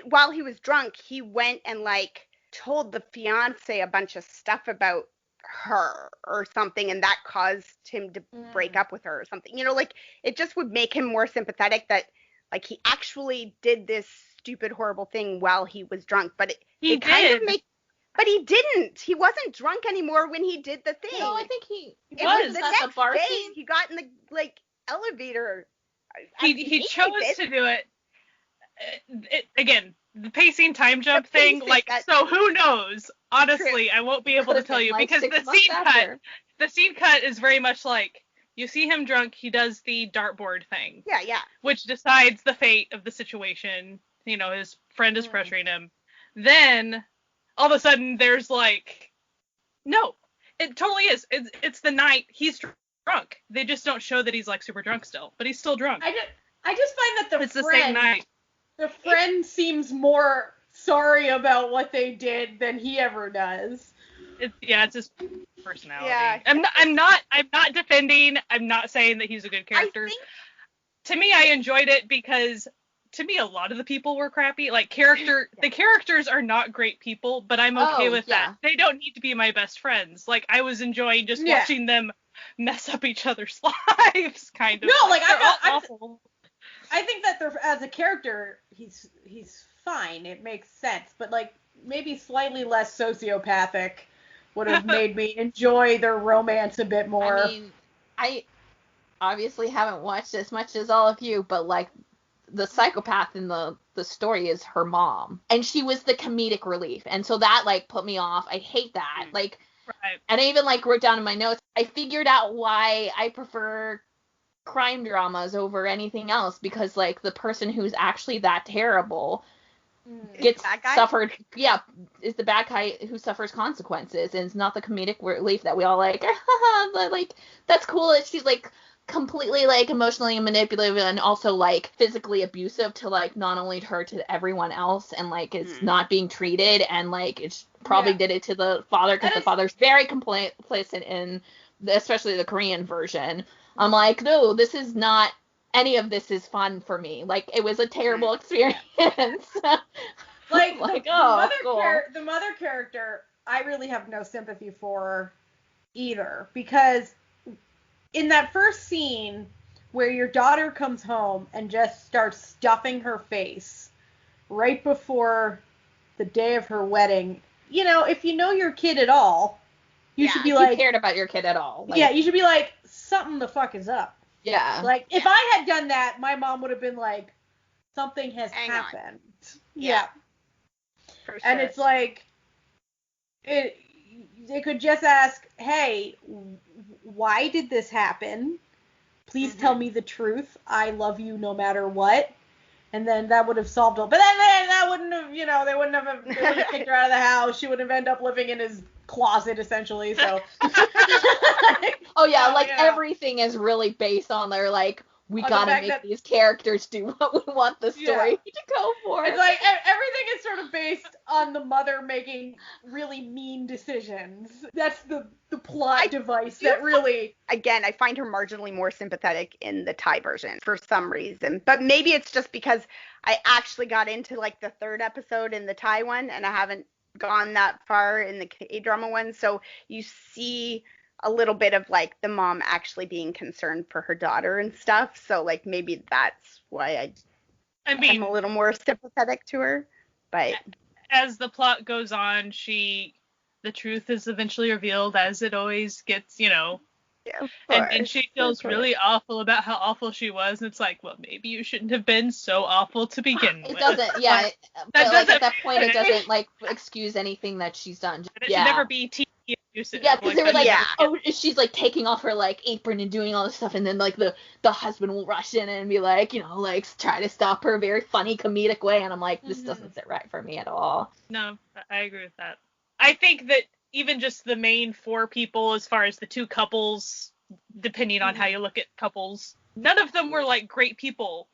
While he was drunk, he went and, like, told the fiance a bunch of stuff about her or something, and that caused him to break up with her or something. Like, it just would make him more sympathetic that, like, he actually did this stupid, horrible thing while he was drunk. But but he didn't. He wasn't drunk anymore when he did the thing. No, I think he was. The next day, he got in the, like, elevator. He chose to do it. Again, the pacing time jump thing, like, so who knows? Honestly, I won't be able to tell you like because the scene cut is very much like, you see him drunk, he does the dartboard thing. Yeah. Which decides the fate of the situation. His friend is pressuring him. Then, all of a sudden, there's like, no, it totally is. It's the night he's drunk. They just don't show that he's like super drunk still, but he's still drunk. I just find that it's the same night. The friend seems more sorry about what they did than he ever does. It's his personality. Yeah. I'm not defending. I'm not saying that he's a good character. To me, I enjoyed it because to me, a lot of the people were crappy. Like the characters are not great people, but I'm okay with that. They don't need to be my best friends. Like, I was enjoying just watching them mess up each other's lives, kind of. No, like I'm awful. I think that as a character, he's fine. It makes sense, but like maybe slightly less sociopathic would have made me enjoy their romance a bit more. I mean, I obviously haven't watched as much as all of you, but like the psychopath in the story is her mom, and she was the comedic relief, and so that like put me off. I hate that. Like, right. And I even like wrote down in my notes, I figured out why I prefer crime dramas over anything else, because like the person who's actually that terrible gets Bad guy? suffered, is the bad guy who suffers consequences, and it's not the comedic relief that we all like, like, that's cool that she's, like, completely, like, emotionally manipulative and also, like, physically abusive to, like, not only her, to everyone else, and, like, it's not being treated, and, like, it's probably did it to the father, because the father's very complicit in, especially the Korean version. I'm like, no, this is not, any of this is fun for me. Like, it was a terrible experience. Like, Cool. The mother character, I really have no sympathy for either, because in that first scene where your daughter comes home and just starts stuffing her face right before the day of her wedding, you know, if you know your kid at all, you should be if like, you cared about your kid at all. Like, you should be like, something the fuck is up. Yeah. Like, if I had done that, my mom would have been like, something has happened. Yeah. For sure. And it's like, they could just ask, hey, why did this happen? Please tell me the truth. I love you no matter what. And then that would have solved it. But then that wouldn't have, you know, they would have kicked her out of the house. She would have ended up living in his closet, essentially, so. Everything is really based on their, like, we gotta make these characters do what we want the story to go for. It's like, everything is sort of based on the mother making really mean decisions. That's the plot device that really... Again, I find her marginally more sympathetic in the Thai version for some reason. But maybe it's just because I actually got into, like, the third episode in the Thai one, and I haven't gone that far in the K-drama one. So you see a little bit of, like, the mom actually being concerned for her daughter and stuff. So, like, maybe that's why I'm a little more sympathetic to her. But as the plot goes on, the truth is eventually revealed, as it always gets, you know. Yeah, and she feels really awful about how awful she was, and it's like, well, maybe you shouldn't have been so awful to begin with. It doesn't, but like at that point, it doesn't, like, excuse anything that she's done. It should never be TV abusive. Yeah, because they were like, oh, she's, like, taking off her, like, apron and doing all this stuff, and then, like, the husband will rush in and be like, you know, like, try to stop her, very funny, comedic way, and I'm like, this doesn't sit right for me at all. No, I agree with that. I think that even just the main four people, as far as the two couples, depending on how you look at couples, none of them were, like, great people,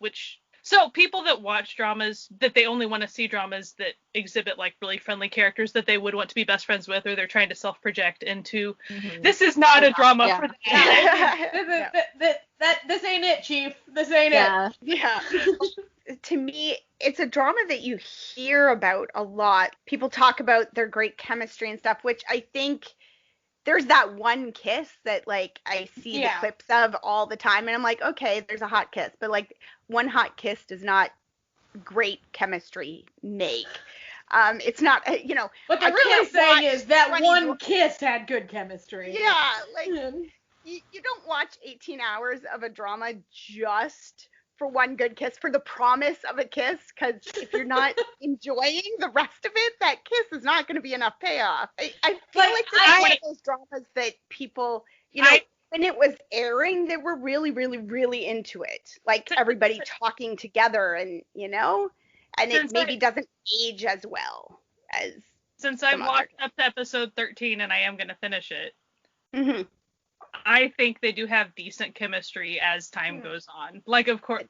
so people that watch dramas, that they only want to see dramas that exhibit, like, really friendly characters that they would want to be best friends with, or they're trying to self-project into, this is not a drama for that. This ain't it, Chief. This ain't it. Yeah. To me, it's a drama that you hear about a lot. People talk about their great chemistry and stuff, which I think there's that one kiss that, like, I see the clips of all the time, and I'm like, okay, there's a hot kiss, but, like, one hot kiss does not great chemistry make. It's not, you know. What they're really saying is that one kiss had good chemistry. Yeah, like, you don't watch 18 hours of a drama just for one good kiss, for the promise of a kiss, because if you're not enjoying the rest of it, that kiss is not going to be enough payoff. I feel like this is one of those dramas that people, you know, when it was airing, they were really, really, really into it. Like, everybody talking together, and, you know, and it maybe doesn't age as well as... Since I've watched up to episode 13, and I am going to finish it, I think they do have decent chemistry as time goes on. Like, of course,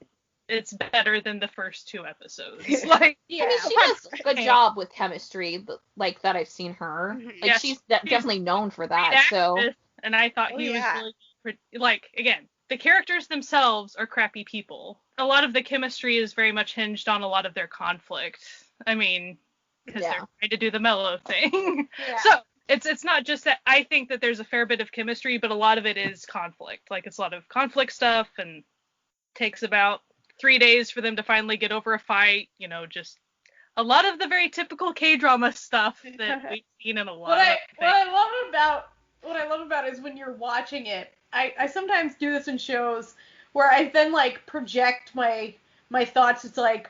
it's better than the first two episodes. Like, I mean, she does a good job with chemistry, like, that I've seen her. Like, she's definitely known for that. So, and I thought he was really, like, again, the characters themselves are crappy people. A lot of the chemistry is very much hinged on a lot of their conflict. I mean, because they're trying to do the mellow thing. So it's not just that. I think that there's a fair bit of chemistry, but a lot of it is conflict. Like, it's a lot of conflict stuff, and takes about 3 days for them to finally get over a fight. You know, just a lot of the very typical K-drama stuff that we've seen in a lot of What I love about it is when you're watching it, I sometimes do this in shows where I then, like, project my thoughts. It's like,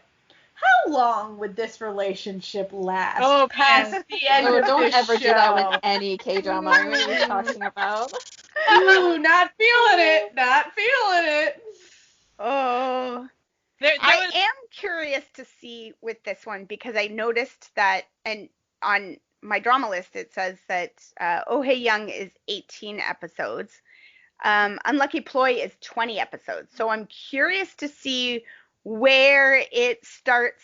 how long would this relationship last past the end of don't this ever show? do that with any K-drama we're talking about. Ooh, not feeling it. Not feeling it. Oh. I am curious to see with this one because I noticed that, and on my drama list it says that Oh Hey Young is 18 episodes. Unlucky Ploy is 20 episodes. So I'm curious to see where it starts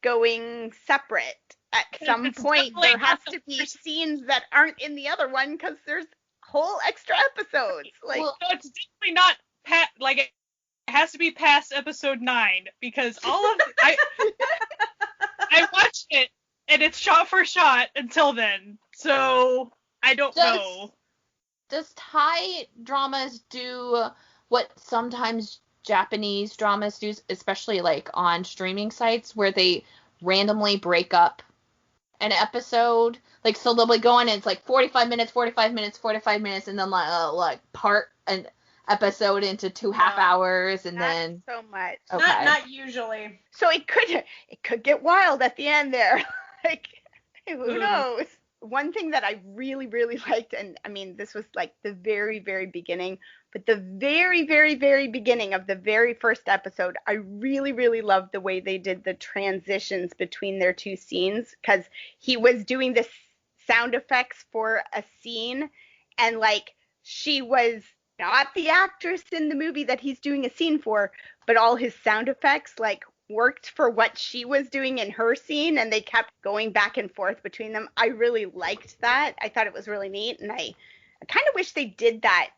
going separate. At some It's point, definitely there has not to the be first- scenes that aren't in the other one because there's whole extra episodes. Like, Well, No, it's definitely not like it has to be past episode 9 because all of I watched it and it's shot for shot until then. So I don't know. does Thai dramas do what sometimes Japanese dramas do, especially like on streaming sites where they randomly break up an episode? Like, so they'll be going, and it's like 45 minutes, 45 minutes, 45 minutes, and then like part an episode into 2.5 hours, and not then so much. okay. Not usually. So it could get wild at the end there. Like, who Mhm. knows? One thing that I really, really liked, and I mean, this was like the very, very beginning, but the very, very, very beginning of the very first episode, I really, really loved the way they did the transitions between their two scenes because he was doing this sound effects for a scene, and like she was not the actress in the movie that he's doing a scene for, but all his sound effects like worked for what she was doing in her scene, and they kept going back and forth between them. I really liked that. I thought it was really neat, and I kind of wish they did that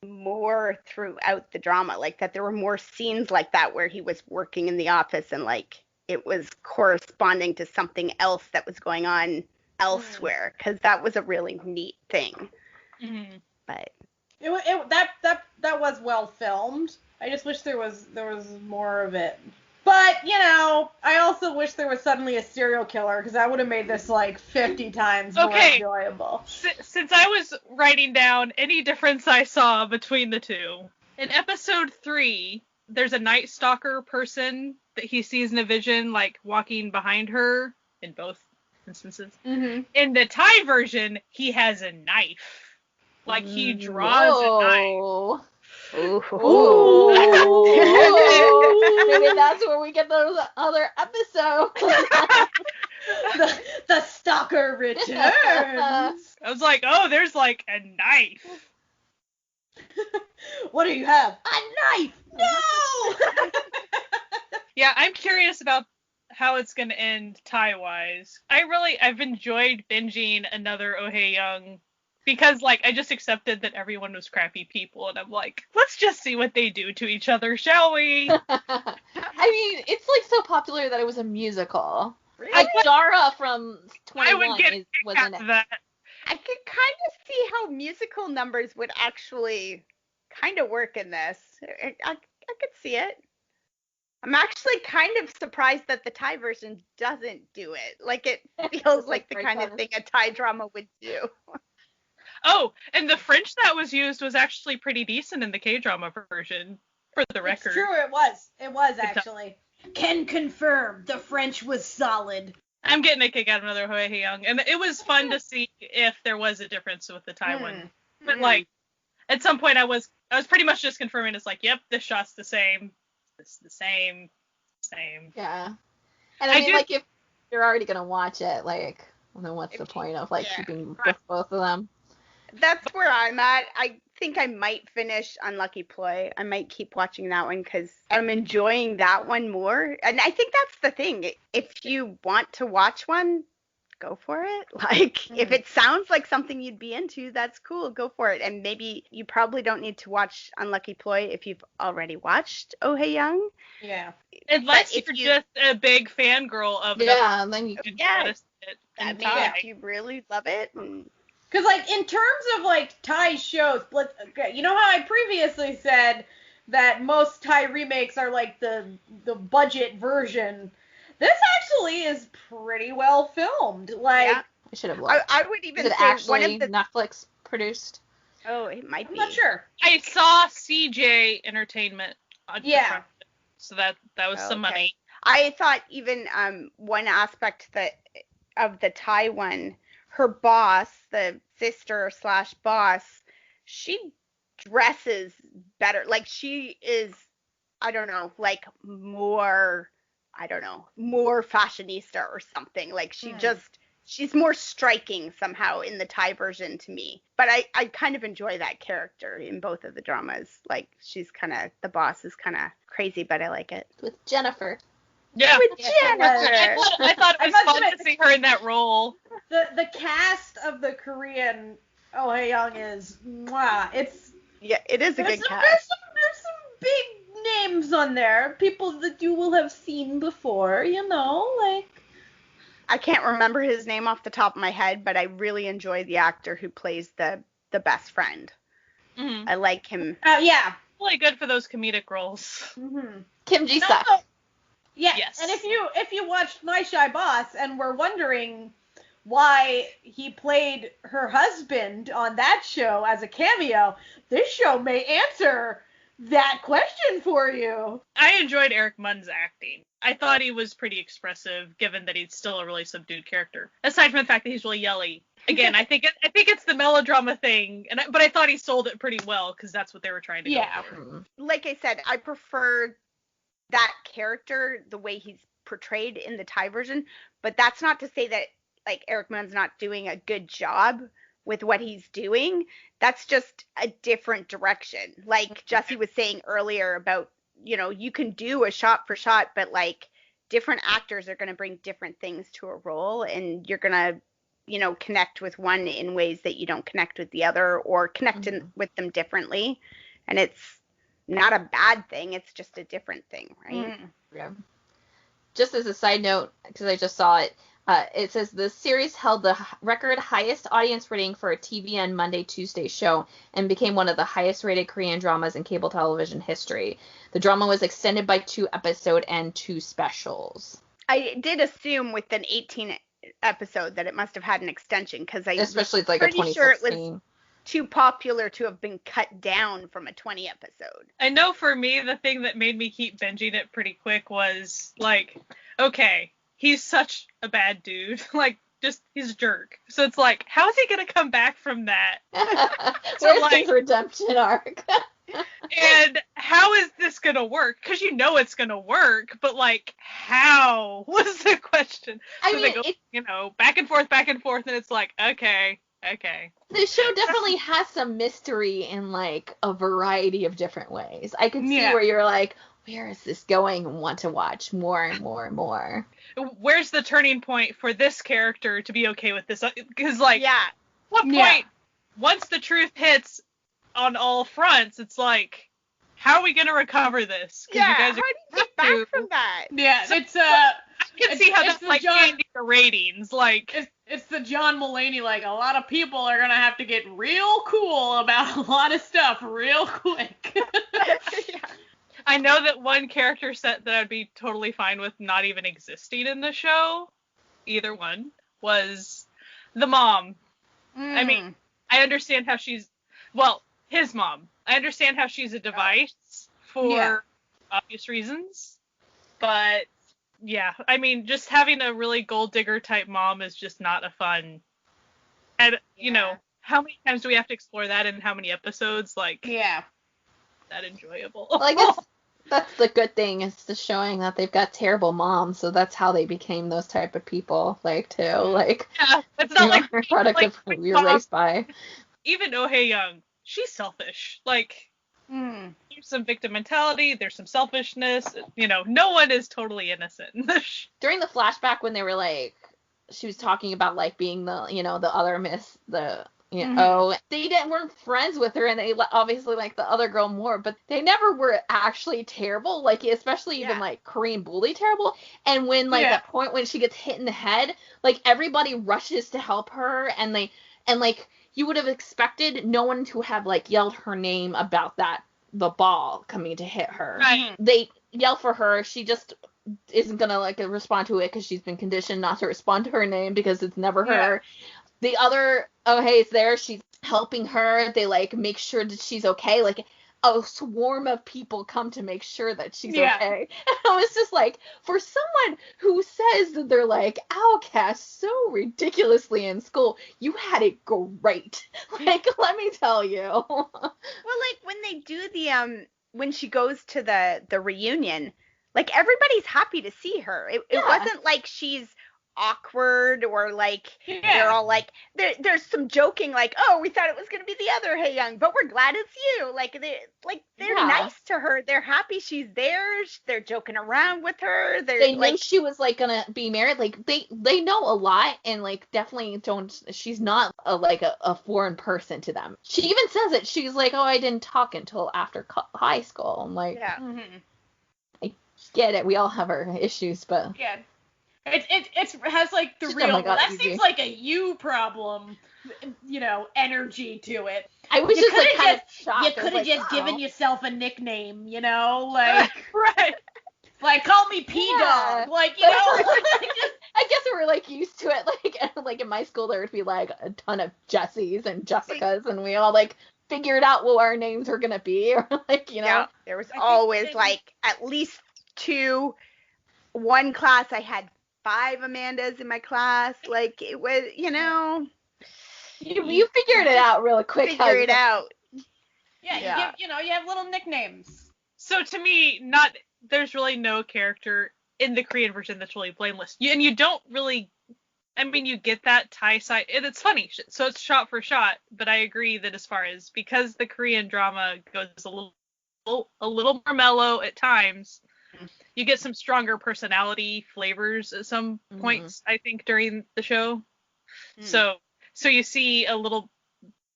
more throughout the drama, like that there were more scenes like that where he was working in the office and like it was corresponding to something else that was going on elsewhere, because that was a really neat thing. Mhm. But That was well filmed. I just wish there was more of it. But, you know, I also wish there was suddenly a serial killer because that would have made this like 50 times more Okay. enjoyable. Since I was writing down any difference I saw between the two, in episode 3, there's a Night Stalker person that he sees in a vision, like walking behind her in both instances. Mm-hmm. In the Thai version, he has a knife. Like he draws a knife. Whoa. ooh. Maybe that's where we get those other episodes. The stalker returns. I was like, oh, there's like a knife. What do you have? A knife! No! Yeah, I'm curious about how it's gonna end Thai-wise. I've enjoyed binging another Oh Hey Young because like I just accepted that everyone was crappy people, and I'm like, let's just see what they do to each other, shall we? I mean, it's like so popular that it was a musical. Really? Like Dara from I 21 would get was in after it. that. I could kind of see how musical numbers would actually kind of work in this. I could see it. I'm actually kind of surprised that the Thai version doesn't do it. Like, it feels It's like the very kind of fun. thing a Thai drama would do. Oh, and the French that was used was actually pretty decent in the K-drama version, for the record. It's true, it was. It was actually. Can confirm the French was solid. I'm getting a kick out of another Oh Hey Young, and it was fun to see if there was a difference with the Thai one. But like, at some point I was pretty much just confirming it's like, yep, this shot's the same. It's the same. Yeah. And I I mean, do- like, if you're already gonna watch it, like, well, then what's the point of like yeah. keeping with both of them? That's where I'm at. I think I might finish Unlucky Ploy. I might keep watching that one because I'm enjoying that one more. And I think that's the thing. If you want to watch one, go for it. Like, if it sounds like something you'd be into, that's cool. Go for it. And maybe you probably don't need to watch Unlucky Ploy if you've already watched Oh Hey Young. Yeah. Unless But if you're just a big fangirl of Yeah, and then you it, Yeah. notice it in I mean, Thai. if you really love it. Because, like, in terms of, like, Thai shows, you know how I previously said that most Thai remakes are, like, the budget version? This actually is pretty well filmed. Like, Yeah. I should have looked. I would Is even it say actually one of the. Netflix produced? Oh, it might I'm be. not sure. I saw CJ Entertainment on the Yeah. front, so that was some Okay. money. I thought even one aspect that of the Thai one, her boss, the sister slash boss, she dresses better. Like, she is, I don't know, like more I don't know, more fashionista or something. Like she's more striking somehow in the Thai version to me. But I kind of enjoy that character in both of the dramas. Like she's kind of, the boss is kind of crazy, but I like it. With Jennifer. Yeah. With Jennifer. I thought it was fun to see her in that role. The cast of the Korean Oh Hae Young is mwah. It is a good cast. There's some big names on there, people that you will have seen before, like. I can't remember his name off the top of my head, but I really enjoy the actor who plays the best friend. Mm-hmm. I like him. Yeah. Really good for those comedic roles. Mm-hmm. Kim Ji-suk. Yeah. Yes. And if you watched My Shy Boss and were wondering why he played her husband on that show as a cameo, this show may answer that question for you. I enjoyed Eric Munn's acting. I thought he was pretty expressive, given that he's still a really subdued character. Aside from the fact that he's really yelly. Again, I think it's the melodrama thing, but I thought he sold it pretty well because that's what they were trying to go for. Like I said, I prefer that character the way he's portrayed in the Thai version, but that's not to say that like Eric Munn's not doing a good job with what he's doing. That's just a different direction. Like Jesse was saying earlier about, you can do a shot for shot, but like different actors are going to bring different things to a role, and you're going to, connect with one in ways that you don't connect with the other, or connect with them differently. And it's not a bad thing. It's just a different thing, right? Yeah. Just as a side note, because I just saw it, it says the series held the record highest audience rating for a TVN Monday-Tuesday show and became one of the highest rated Korean dramas in cable television history. The drama was extended by 2 episodes and 2 specials. I did assume with an 18 episode that it must have had an extension, because especially it's like a 2016. Sure it was too popular to have been cut down from a 20 episode. I know for me, the thing that made me keep binging it pretty quick was like, okay, he's such a bad dude. Like, just, he's a jerk. So it's like, how is he going to come back from that? Where's his redemption arc? And how is this going to work? Because it's going to work, but like, how was the question? I so mean, they go, back and forth, and it's like, okay. The show definitely has some mystery in like a variety of different ways. I could see where you're like, where is this going, and want to watch more and more and more. Where's the turning point for this character to be okay with this? Because like, what point? Yeah. Once the truth hits on all fronts, it's like, how are we gonna recover this? Yeah, you guys how do you get back from that? Yeah, so, I can see how that's like candy for ratings. Like, it's the John Mulaney, like, a lot of people are gonna have to get real cool about a lot of stuff real quick. I know that one character set that I'd be totally fine with not even existing in the show, either one, was the mom. I mean, I understand how his mom. I understand how she's a device for obvious reasons, but yeah, I mean, just having a really gold digger type mom is just not a fun. And how many times do we have to explore that in how many episodes? Like, that enjoyable. Like, that's the good thing, is just showing that they've got terrible moms, so that's how they became those type of people. Like, too, like, it's not like a product of who you're raised by. Even Oh Hae Young, she's selfish. Like, there's some victim mentality, there's some selfishness. No one is totally innocent in this show. During the flashback, when they were like, she was talking about like being the, the other miss, they weren't friends with her, and they obviously like the other girl more, but they never were actually terrible, like, especially even like Korean bully terrible. And when like that point when she gets hit in the head, like, everybody rushes to help her, and you would have expected no one to have like yelled her name about the ball coming to hit her. Right. They yell for her, she just isn't gonna like respond to it because she's been conditioned not to respond to her name because it's never her. The other is there, she's helping her, they like make sure that she's okay, like a swarm of people come to make sure that she's okay. And I was just like, for someone who says that they're like outcast so ridiculously in school, you had it great. Like, let me tell you. Well, like when they do the when she goes to the reunion, like everybody's happy to see her. It wasn't like she's awkward or like they're all like there's some joking like, oh, we thought it was gonna be the other Hey Young, but we're glad it's you. They're nice to her. They're happy she's there. They're joking around with her. They knew she was like gonna be married. Like they know a lot, and like definitely don't. She's not a foreign person to them. She even says it. She's like, oh, I didn't talk until after high school. I'm like, I get it. We all have our issues, but yeah. It has like the real. That seems like a you problem, energy to it. I was just like kind of shocked. You could have just given yourself a nickname, like right. Like call me P-Dog, like I guess we were like used to it. Like in my school there would be like a ton of Jessies and Jessicas, and we all like figured out what our names were gonna be, or Yeah, there was always like at least two. One class I had 5 Amandas in my class. Like it was, You figured it out really quick. Figure it out. Yeah, you have little nicknames. So to me, there's really no character in the Korean version that's really blameless. And you don't really, you get that Thai side, and it's funny. So it's shot for shot, but I agree that because the Korean drama goes a little more mellow at times, you get some stronger personality flavors at some points, I think, during the show. So you see a little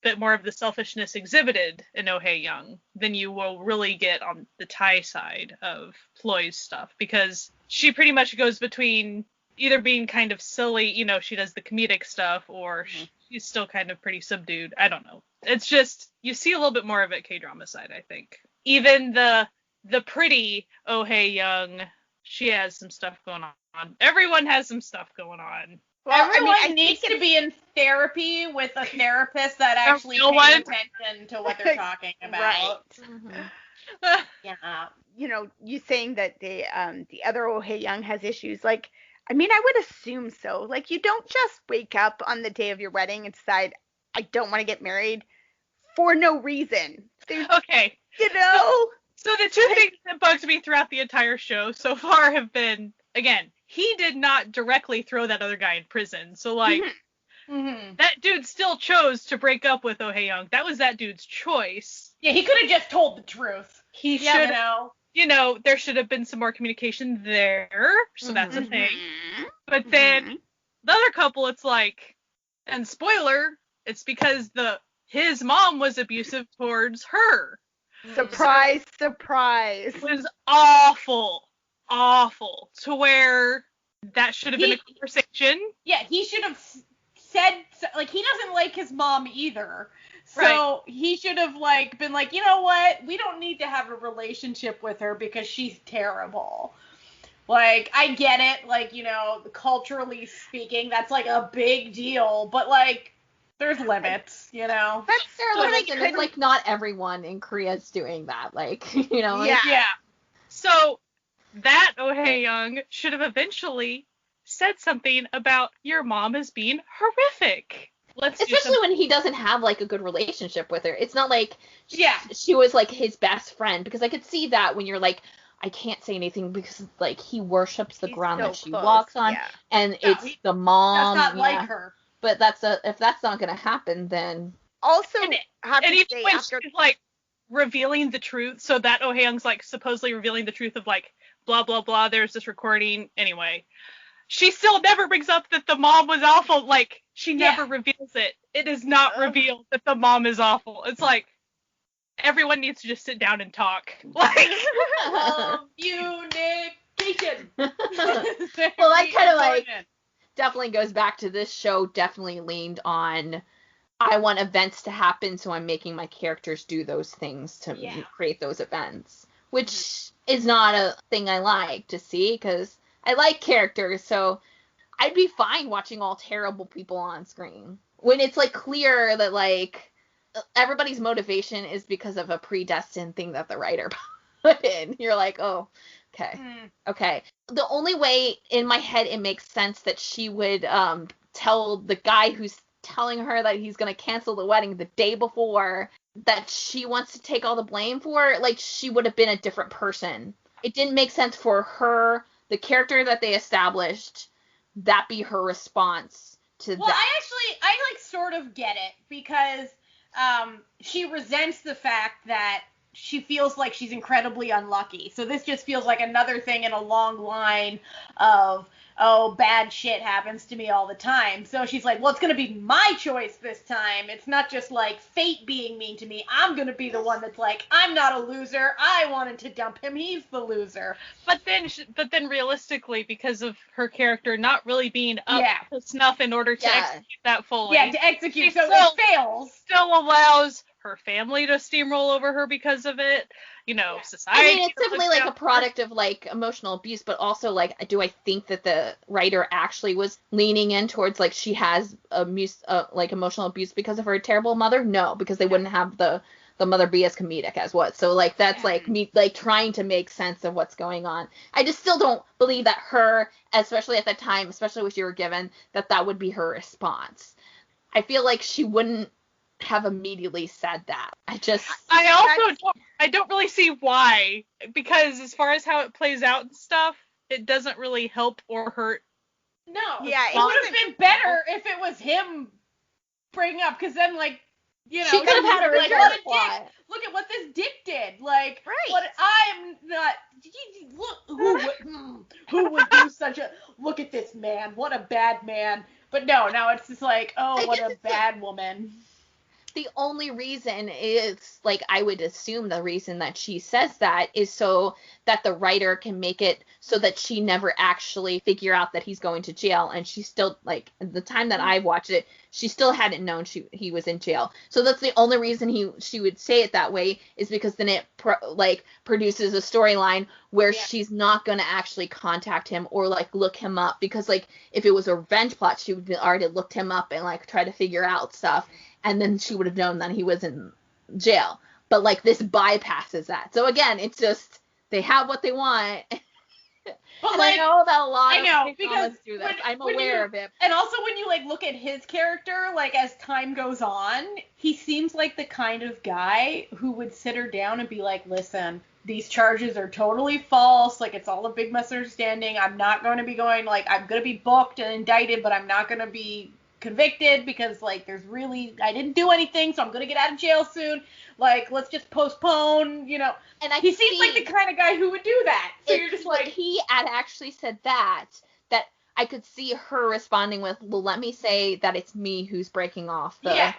bit more of the selfishness exhibited in Oh Hae Young than you will really get on the Thai side of Ploy's stuff, because she pretty much goes between either being kind of silly, she does the comedic stuff, or she's still kind of pretty subdued. I don't know. It's just, you see a little bit more of it K-drama side, I think. Even the pretty Oh Hae Young, she has some stuff going on. Everyone has some stuff going on. Well, everyone needs to be in therapy with a therapist that actually pays attention to what they're talking about. Right. Yeah. You saying that the other Oh Hae Young has issues, like, I would assume so. Like, you don't just wake up on the day of your wedding and decide, I don't want to get married for no reason. Okay. So the two things that bugged me throughout the entire show so far have been, again, he did not directly throw that other guy in prison. So, that dude still chose to break up with Oh Hae Young. That was that dude's choice. Yeah, he could have just told the truth. He should have, there should have been some more communication there. So that's a thing. But then the other couple, it's like, and spoiler, it's because his mom was abusive towards her. Surprise, surprise. It was awful to where that should have been a conversation. Yeah, he should have said, like, he doesn't like his mom either. So he should have, like, been like, you know what? We don't need to have a relationship with her because she's terrible. Like, I get it. Like, culturally speaking, that's, like, a big deal. But, like, there's limits, That's it's like not everyone in Korea is doing that, like, Yeah. So that Oh Hae Young should have eventually said something about your mom as being horrific. Especially when he doesn't have like a good relationship with her. It's not like she was like his best friend, because I could see that when you're like, I can't say anything because like he worships the ground that she walks on, and it's the mom. That's not like her. But if that's not going to happen, then also and even when she's like revealing the truth, so that Oh Hae Young's like supposedly revealing the truth of like blah blah blah. There's this recording anyway. She still never brings up that the mom was awful. Like she never reveals it. It is not revealed that the mom is awful. It's like everyone needs to just sit down and talk. Like communication. Well, that kind of like definitely goes back to this show. Definitely leaned on, I want events to happen, so I'm making my characters do those things to create those events, which is not a thing I like to see, because I like characters, so I'd be fine watching all terrible people on screen. When it's like clear that like everybody's motivation is because of a predestined thing that the writer put in, you're like, oh, okay. The only way in my head it makes sense that she would tell the guy who's telling her that he's going to cancel the wedding the day before that she wants to take all the blame for, like, she would have been a different person. it didn't make sense for her, the character that they established, that be her response to Well, that. I like sort of get it, because she resents the fact that she feels like she's incredibly unlucky. So this just feels like another thing in a long line of, oh, bad shit happens to me all the time. So she's like, well, it's going to be my choice this time. It's not just like fate being mean to me. I'm going to be the one that's like, I'm not a loser. I wanted to dump him. He's the loser. But then realistically, because of her character not really being up to snuff in order to execute that fully. Yeah, to execute. So still, it fails. Still allows her family to steamroll over her because of it. You know, society. I mean, it's definitely like a product of like emotional abuse, but also like, do I think that the writer actually was leaning in towards like she has like emotional abuse because of her terrible mother? No, because they wouldn't have the mother be as comedic as what. So like that's like me like trying to make sense of what's going on. I just still don't believe that her, especially at the time, especially when you were given, that would be her response. I feel like she wouldn't have immediately said that. I don't really see why, because as far as how it plays out and stuff, it doesn't really help or hurt. No. Yeah, it would have been better if it was him breaking up, because then like, you know, she could have had a like, what a dick. Look at what this dick did. Like, what I'm not. Look, who would do such a? Look at this man. What a bad man. But no, now it's just like, oh, what a bad woman. The only reason is, like, I would assume the reason that she says that is so that the writer can make it so that she never actually figure out that he's going to jail, and she still, like, the time that I watched it, she still hadn't known he was in jail. So that's the only reason she would say it that way, is because then it produces a storyline where she's not going to actually contact him or like look him up, because like if it was a revenge plot, she would have already looked him up and like try to figure out stuff. And then she would have known that he was in jail. But, like, this bypasses that. So, again, it's just, they have what they want. But, and like, I know that a lot of because do this. I'm aware of it. And also, when you, like, look at his character, like, as time goes on, he seems like the kind of guy who would sit her down and be like, listen, these charges are totally false. Like, it's all a big misunderstanding. I'm not going to be going, like, I'm going to be booked and indicted, but I'm not going to be convicted because like I didn't do anything, so I'm gonna get out of jail soon. Like, let's just postpone, you know. And he seems like the kind of guy who would do that. So you're just like, he had actually said that I could see her responding with, well, let me say that it's me who's breaking off that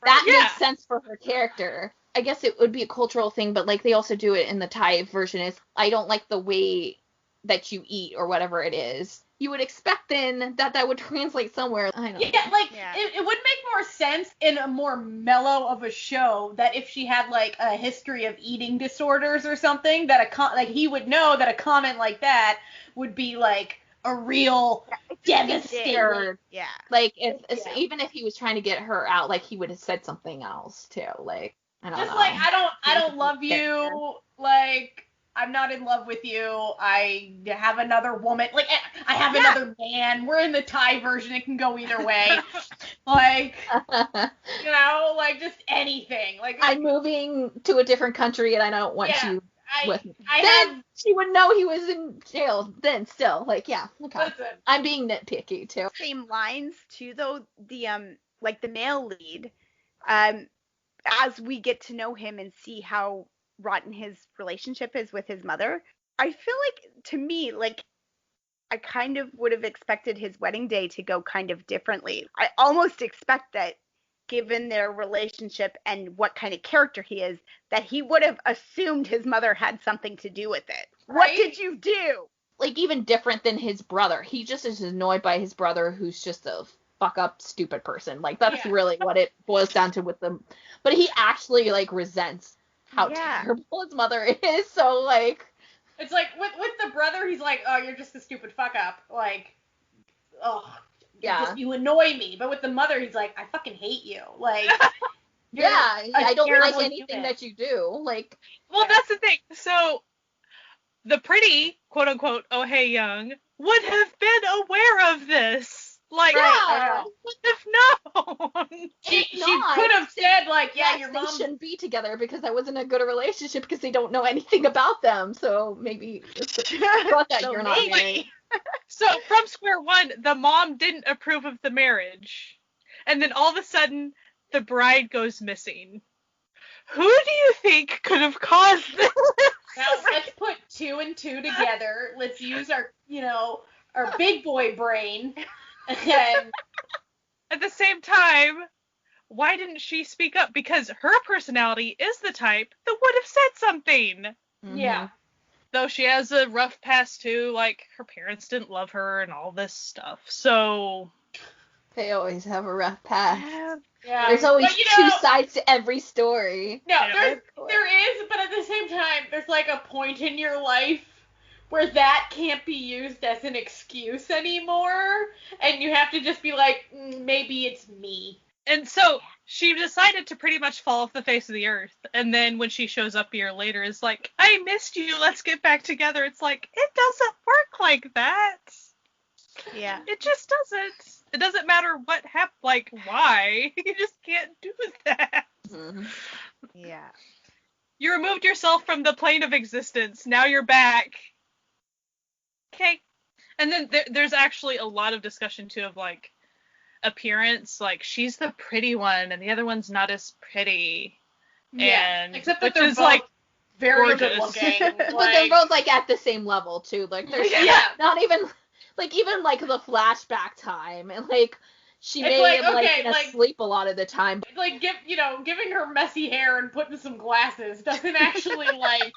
makes sense for her character. I guess it would be a cultural thing, but like they also do it in the Thai version, is I don't like the way that you eat or whatever it is. You would expect then that would translate somewhere. I don't know. It would make more sense in a more mellow of a show that if she had like a history of eating disorders or something, that he would know that a comment like that would be like a real devastator. Yeah. Like even if he was trying to get her out, like he would have said something else too. Like I don't know. Like I don't love you. Like, I'm not in love with you. I have another woman. Like, I have another man. We're in the Thai version. It can go either way. Like, you know, like just anything. Like, I'm moving to a different country and I don't want you with me. Then she would know he was in jail. Then still, like, okay. Listen, I'm being nitpicky too. Same lines too, though. The like the male lead, as we get to know him and see how rotten his relationship is with his mother, I feel like, to me, like, I kind of would have expected his wedding day to go kind of differently. I almost expect that, given their relationship and what kind of character he is, that he would have assumed his mother had something to do with it. Right? What did you do? Like, even different than his brother. He just is annoyed by his brother, who's just a fuck up stupid person. Like, that's really what it boils down to with them. But he actually, like, resents how terrible his mother is. So, like, it's like with the brother, he's like, oh, you're just a stupid fuck up. Like, oh, you annoy me. But with the mother, he's like, I fucking hate you. Like, I don't like anything that you do. Like, well, that's the thing. So the pretty quote unquote Oh Hey Young would have been aware of this. Like, would have known. She could have said, like, yeah, your they mom shouldn't be together because that wasn't a good relationship because they don't know anything about them. So maybe it's about that So you're not maybe. married. So from square one, the mom didn't approve of the marriage, and then all of a sudden, the bride goes missing. Who do you think could have caused this? Now let's put 2 and 2 together. Let's use our, our big boy brain. And At the same time, why didn't she speak up? Because her personality is the type that would have said something. yeah. Though she has a rough past too, like her parents didn't love her and all this stuff. So They always have a rough past. Yeah. There's always But, two sides to every story. No, Yeah. there is, but at the same time, there's like a point in your life where that can't be used as an excuse anymore, and you have to just be like, maybe it's me. And so she decided to pretty much fall off the face of the earth. And then when she shows up a year later, is like, I missed you. Let's get back together. It's like, it doesn't work like that. Yeah. It just doesn't. It doesn't matter what happened. Like, why? You just can't do that. Mm-hmm. Yeah. You removed yourself from the plane of existence. Now you're back. Okay. And then there's actually a lot of discussion, too, of, like, appearance. Like, she's the pretty one, and the other one's not as pretty. Yeah. And Except that which they're is, both like, very gorgeous. good looking. But they're both like at the same level too. Like there's not even like the flashback time and like she It's may like, have okay, been like- asleep a lot of the time. like giving her messy hair and putting some glasses doesn't actually like.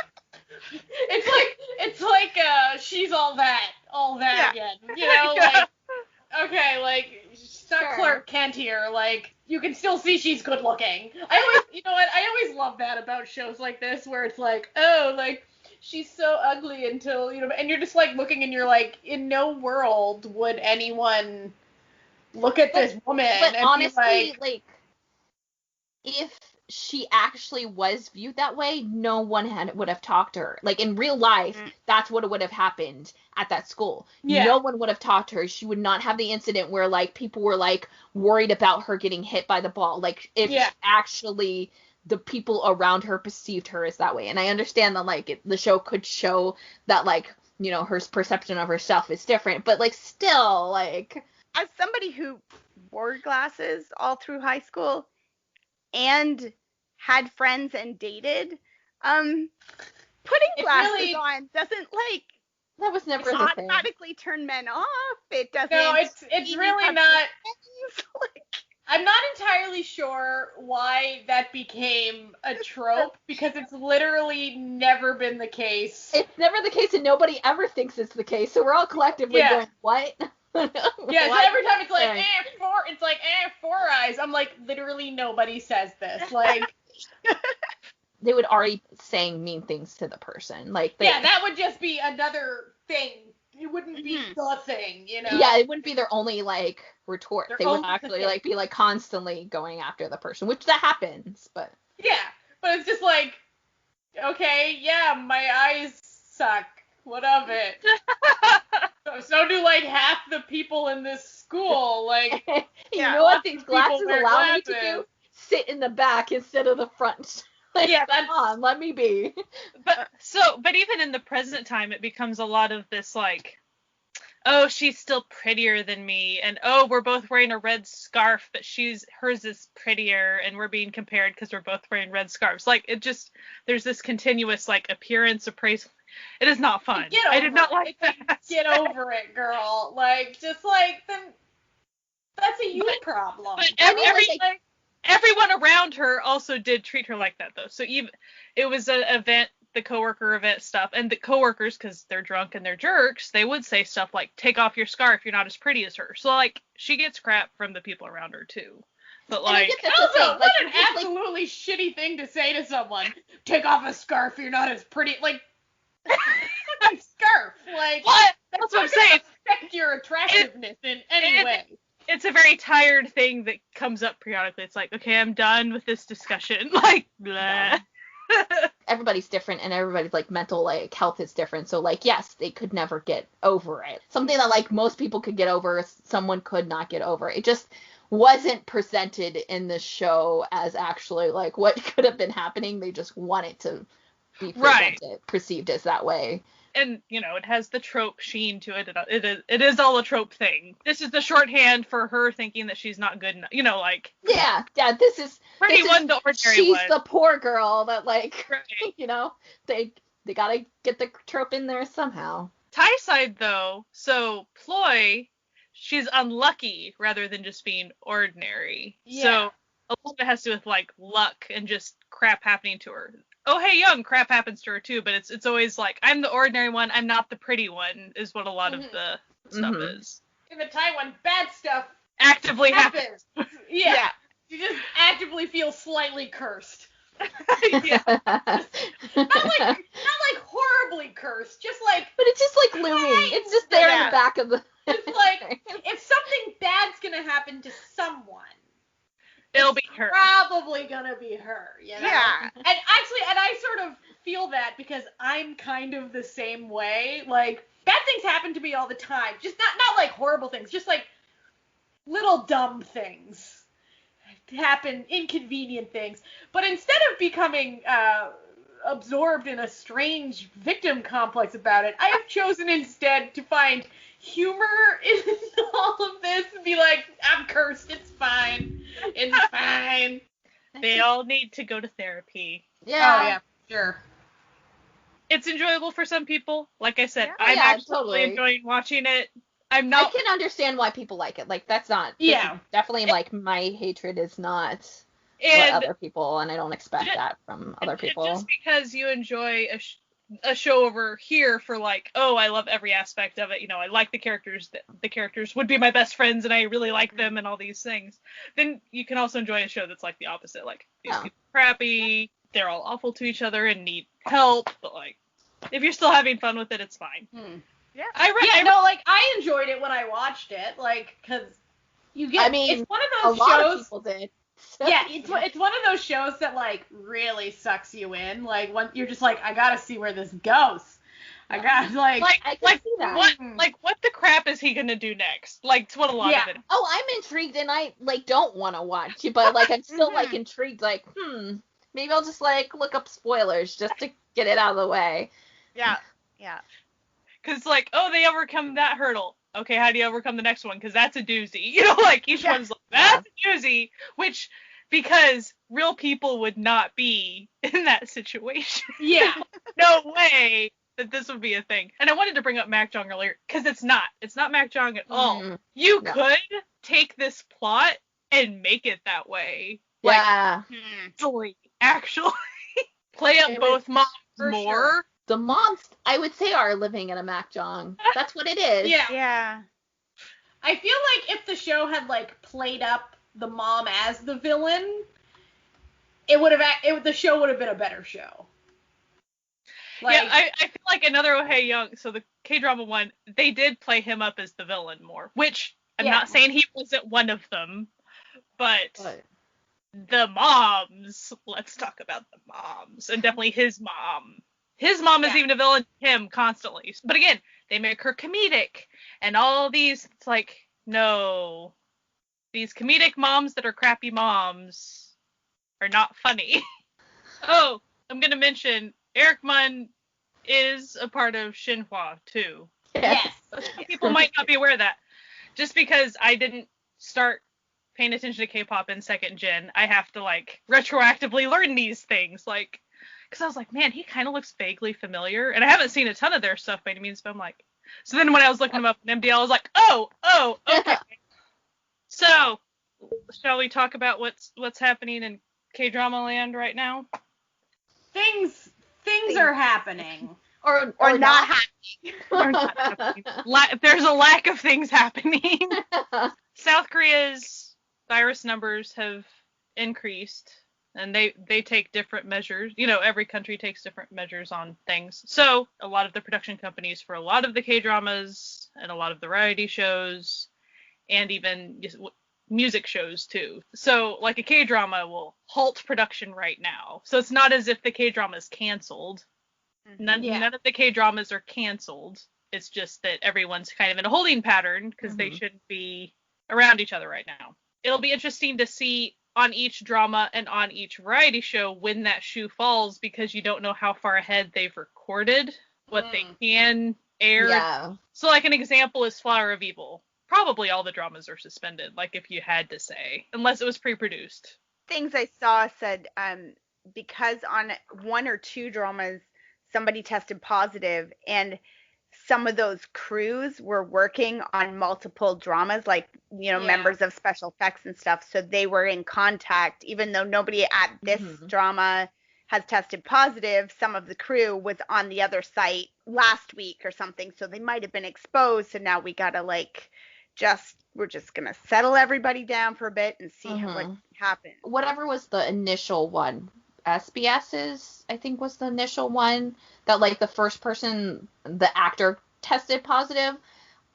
It's like she's all that again. Like okay, like she's not Sure. Clark Kent here. Like you can still see she's good looking. I always love that about shows like this where it's like, oh, like she's so ugly until and you're just like looking and you're like, in no world would anyone look at this woman But and honestly, be like if she actually was viewed that way, no one would have talked to her. Like in real life, that's what would have happened at that school. Yeah. No one would have talked to her. She would not have the incident where like people were like worried about her getting hit by the ball. Like if actually the people around her perceived her as that way. And I understand that like the show could show that like, her perception of herself is different, but like still like As somebody who wore glasses all through high school and had friends and dated, putting glasses really- on doesn't like that was never the thing. automatically turn men off. It doesn't. no, it's really not. Like, I'm not entirely sure why that became a trope because it's literally never been the case. It's never the case, and nobody ever thinks it's the case. So we're all collectively going, "What?" Yeah, so every time it's like, four eyes. I'm like, literally nobody says this. Like, they would already saying mean things to the person. Like, that would just be another thing. It wouldn't be the thing, Yeah, it wouldn't be their only like retort. Their They would only actually thing. like be like constantly going after the person, which that happens. But yeah, but it's just like, okay, yeah, my eyes suck. What of it? so do like half the people in this school. Like, you know what these people glasses wear allow me to glasses. do? Sit in the back instead of the front. Like, Yeah, come on, let me be. But even in the present time, it becomes a lot of this like, oh, she's still prettier than me, and oh, we're both wearing a red scarf, but hers is prettier, and we're being compared because we're both wearing red scarves. Like there's this continuous like appearance appraisal. It is not fun. I did not like that. Get over it, girl. Like, just like then that's a you problem. But everyone around her also did treat her like that, though. So even it was an event, the coworker event stuff, and the coworkers, because they're drunk and they're jerks, they would say stuff like, "Take off your scarf, you're not as pretty as her." So like she gets crap from the people around her too. But like, also, what an absolutely shitty thing to say to someone. Take off a scarf, you're not as pretty. Like, fucking scarf. Like, what? That's what I'm saying. Affect your attractiveness in any way. It's a very tired thing that comes up periodically. It's like, okay, I'm done with this discussion. Like, blah. Everybody's different, and everybody's like mental like health is different. So like, yes, they could never get over it. Something that like most people could get over, someone could not get over. It just wasn't presented in the show as actually like what could have been happening. They just want it to be perceived as that way. And, you know, it has the trope sheen to it. It is all a trope thing. This is the shorthand for her thinking that she's not good enough. You know, like... Yeah, this is... Pretty one, the ordinary she's one. the poor girl that, like, right. You know, they gotta get the trope in there somehow. Tie side, though, so Ploy, she's unlucky rather than just being ordinary. Yeah. So a lot of it has to do with, like, luck and just crap happening to her. Oh, hey, young, crap happens to her, too, but it's always like, I'm the ordinary one, I'm not the pretty one, is what a lot of the stuff is. In the Thai one, bad stuff actively happens. Yeah. You just actively feel slightly cursed. Yeah. Not like horribly cursed, just like... But it's just like looming. It's just there in the back of the... It's like, if something bad's gonna happen to someone... It'll be her. Probably gonna be her, you know? Yeah. And actually, I sort of feel that because I'm kind of the same way. Like, bad things happen to me all the time. Just not like horrible things, just like little dumb things happen, inconvenient things. But instead of becoming absorbed in a strange victim complex about it, I have chosen instead to find humor in all of this and be like, I'm cursed, it's fine. It's fine. They all need to go to therapy. Yeah. Oh, yeah, sure. It's enjoyable for some people. Like I said, Yeah. I'm actually totally enjoying watching it. I'm not... I can understand why people like it. Like, that's not... Yeah. Definitely, like, my hatred is not and what other people, and I don't expect that from other people. Just because you enjoy a show over here for like, oh, I love every aspect of it, you know, I like the characters would be my best friends and I really like them and all these things, then you can also enjoy a show that's like the opposite, like these people are crappy, they're all awful to each other and need help, but like if you're still having fun with it, it's fine. Yeah. I enjoyed it when I watched it, like, because you get, it's one of those a lot shows, of people did. yeah, it's one of those shows that, like, really sucks you in, like, when you're just like, I gotta see where this goes. I gotta, like I can see that. What the crap is he gonna do next? Like, it's what a lot of it is. Oh, I'm intrigued, and I, like, don't want to watch it, but, like, I'm still, like, intrigued, like, maybe I'll just, like, look up spoilers just to get it out of the way. Yeah. Because, like, oh, they overcome that hurdle. Okay, how do you overcome the next one? Because that's a doozy. You know, like, each one's like, that's a doozy. Which, because real people would not be in that situation. Yeah. No way that this would be a thing. And I wanted to bring up Mac Jong earlier, because it's not. It's not Mac Jong at all. You could take this plot and make it that way. Yeah. Like, actually. Play up both moms more. Sure. The moms, I would say, are living in a Mac Jong. That's what it is. Yeah. I feel like if the show had, like, played up the mom as the villain, the show would have been a better show. Like, yeah, I feel like another Oh Hey Young, so the K-drama one, they did play him up as the villain more, which I'm not saying he wasn't one of them, but the moms, let's talk about the moms, and definitely his mom. His mom is even a villain to him constantly. But again, they make her comedic. And all these, it's like, no. These comedic moms that are crappy moms are not funny. Oh, I'm going to mention, Eric Munn is a part of Shinhwa, too. yes. People might not be aware of that. Just because I didn't start paying attention to K-pop in second gen, I have to, like, retroactively learn these things. Like, because I was like, man, he kind of looks vaguely familiar. And I haven't seen a ton of their stuff by any means, but I'm like... So then when I was looking him up in MDL, I was like, oh, okay. So, shall we talk about what's happening in K-drama land right now? Things are happening. Or not happening. Or not happening. There's a lack of things happening. South Korea's virus numbers have increased. And they take different measures. You know, every country takes different measures on things. So a lot of the production companies for a lot of the K-dramas and a lot of the variety shows and even music shows too. So like a K-drama will halt production right now. So it's not as if the K-drama is canceled. None of the K-dramas are canceled. It's just that everyone's kind of in a holding pattern because they shouldn't be around each other right now. it'll be interesting to see on each drama and on each variety show when that shoe falls, because you don't know how far ahead they've recorded what they can air. Yeah. So like an example is Flower of Evil. Probably all the dramas are suspended, like if you had to say, unless it was pre-produced. Things I saw said because on 1 or 2 dramas somebody tested positive, and some of those crews were working on multiple dramas, like, members of special effects and stuff. So they were in contact, even though nobody at this drama has tested positive. Some of the crew was on the other site last week or something. So they might have been exposed. So now we got to we're just going to settle everybody down for a bit and see what happens. Whatever was the initial one. SBS's, I think, was the initial one that, like, the first person, the actor, tested positive.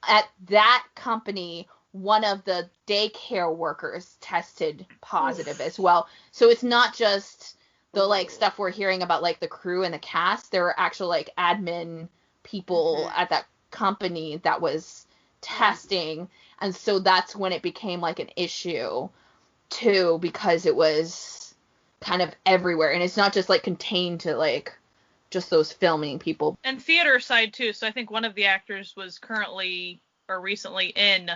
At that company, one of the daycare workers tested positive as well. So it's not just the, like, stuff we're hearing about, like, the crew and the cast. There were actual, like, admin people at that company that was testing. And so that's when it became, like, an issue, too, because it was kind of everywhere, and it's not just like contained to like just those filming people. And theater side too. So I think one of the actors was currently or recently in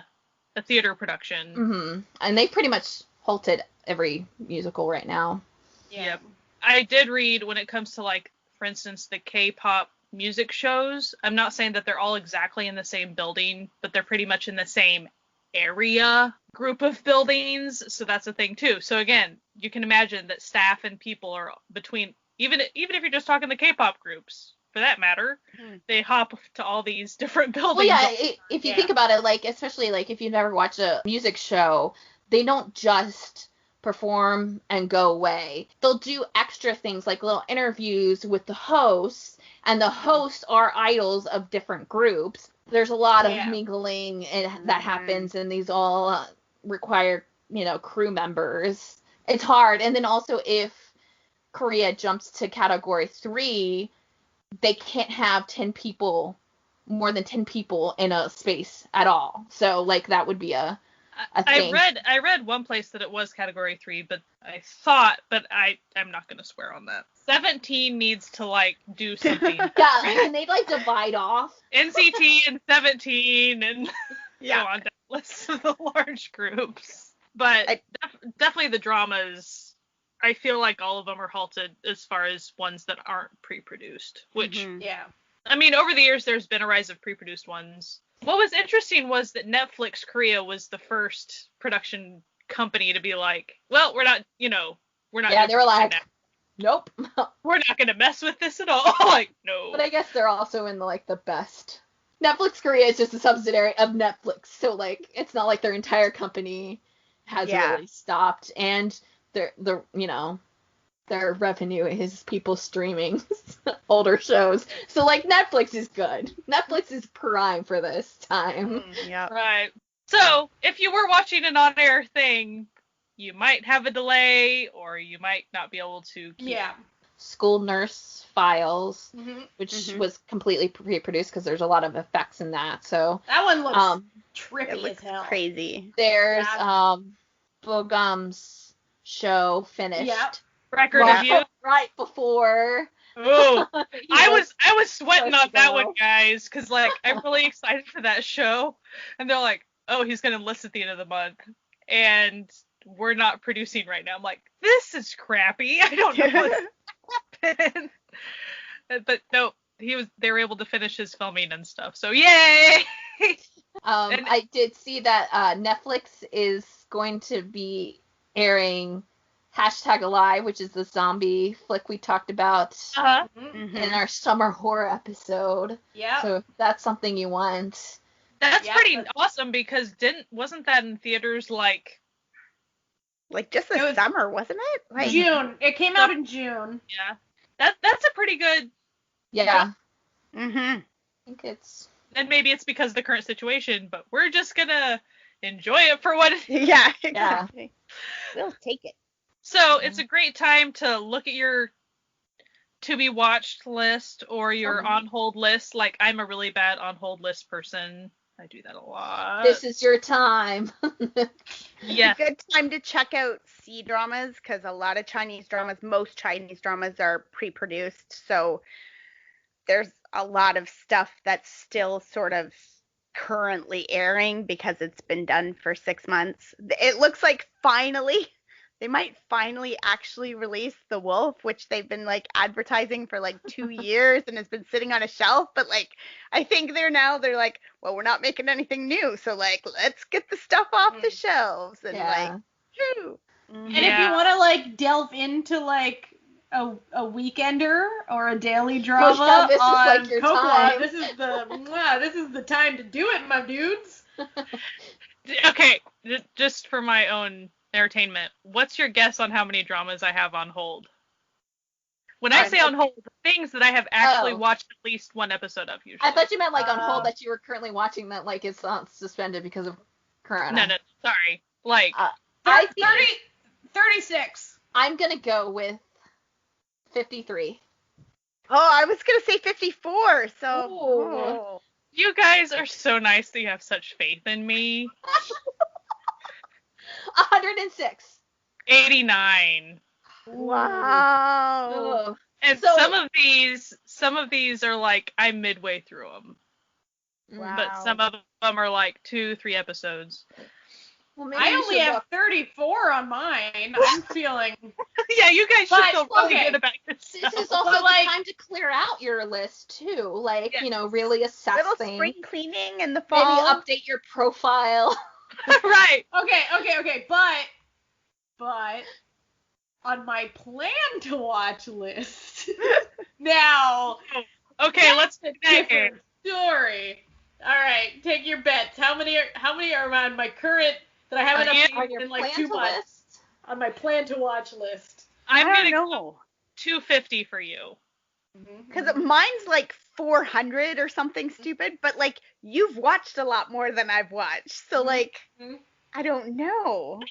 a theater production. And they pretty much halted every musical right now. Yep. I did read when it comes to, like, for instance, the K-pop music shows. I'm not saying that they're all exactly in the same building, but they're pretty much in the same area group of buildings, so that's a thing too. So again, you can imagine that staff and people are between, even if you're just talking the K-pop groups, for that matter, they hop to all these different buildings. Well, yeah, if you think about it, like, especially like if you've never watched a music show, they don't just perform and go away. They'll do extra things like little interviews with the hosts, and the hosts are idols of different groups. There's a lot of mingling that happens, and these all require, crew members. It's hard. And then also if Korea jumps to category 3, they can't have more than 10 people in a space at all. So, like, that would be a thing. I read one place that it was category 3, but I'm not going to swear on that. 17 needs to, like, do something. Yeah, and they'd, like, divide off. NCT and 17 and go on down the list of the large groups. But definitely the dramas, I feel like all of them are halted as far as ones that aren't pre-produced, which, I mean, over the years there's been a rise of pre-produced ones. What was interesting was that Netflix Korea was the first production company to be like, well, we're not. Yeah, they were like, nope. We're not going to mess with this at all. Like, no. But I guess they're also in the best. Netflix Korea is just a subsidiary of Netflix, so, like, it's not like their entire company has really stopped, and their revenue is people streaming older shows. So, like, Netflix is good. Netflix is prime for this time. Right. So, if you were watching an on-air thing, you might have a delay, or you might not be able to keep. School Nurse Files, which was completely pre-produced because there's a lot of effects in that. So that one looks trippy as hell. Crazy. There's Bogum's show finished. Yep. Record of You. Right before. Oh, I was sweating on that one, guys, because, like, I'm really excited for that show, and they're like, oh, he's gonna list at the end of the month, and we're not producing right now. I'm like, this is crappy. I don't know what's happened. But no, they were able to finish his filming and stuff. So yay! I did see that Netflix is going to be airing #Alive, which is the zombie flick we talked about in our summer horror episode. Yeah. So if that's something you want. That's pretty awesome, because wasn't that in theaters like just this summer, wasn't it? Like June. It came out in June. Yeah. That's a pretty good. Yeah. I think it's. And maybe it's because of the current situation, but we're just gonna enjoy it for what it is. Yeah, exactly. We'll take it. So it's a great time to look at your to be watched list or your on hold list. Like, I'm a really bad on hold list person. I do that a lot. This is your time. Yeah. It's a good time to check out C-dramas because a lot of Chinese dramas, most Chinese dramas are pre-produced. So there's a lot of stuff that's still sort of currently airing because it's been done for 6 months. It looks like they might finally actually release The Wolf, which they've been like advertising for like 2 years and has been sitting on a shelf. But like, I think they're like, well, we're not making anything new, so like, let's get the stuff off the shelves and like, whew. And if you want to like delve into like a weekender or a daily drama yeah, this on is like your Coppola, time. this is the time to do it, my dudes. Okay, just for my own entertainment, what's your guess on how many dramas I have on hold? When I say on hold, things that I have actually watched at least one episode of usually. I thought you meant like on hold that you were currently watching that like it's not suspended because of Corona. No, sorry. Like 36. I'm gonna go with 53. Oh, I was gonna say 54. So. You guys are so nice that you have such faith in me. 106. 89. Wow. Oh. And So- some of these are like I'm midway through them, Wow. but some of them are like 2-3 episodes. Well, maybe I you only should have look. 34 on mine. I'm feeling. Yeah, you guys should feel really okay. good about This yourself. is also But, the like- time to clear out your list too. Like, Yes. really assess Little things. spring cleaning in the Maybe fall. update your profile. Right. Okay, but on my plan to watch list now. Okay, let's That's a do that here. different story. All right, take your bets. How many are on my current that I haven't on updated your in like plan 2 to months? list. On my plan to watch list. I'm I gonna don't go know. 250 for you. Because mine's like 400 or something stupid, but like you've watched a lot more than I've watched. So like, Mhm. I don't know.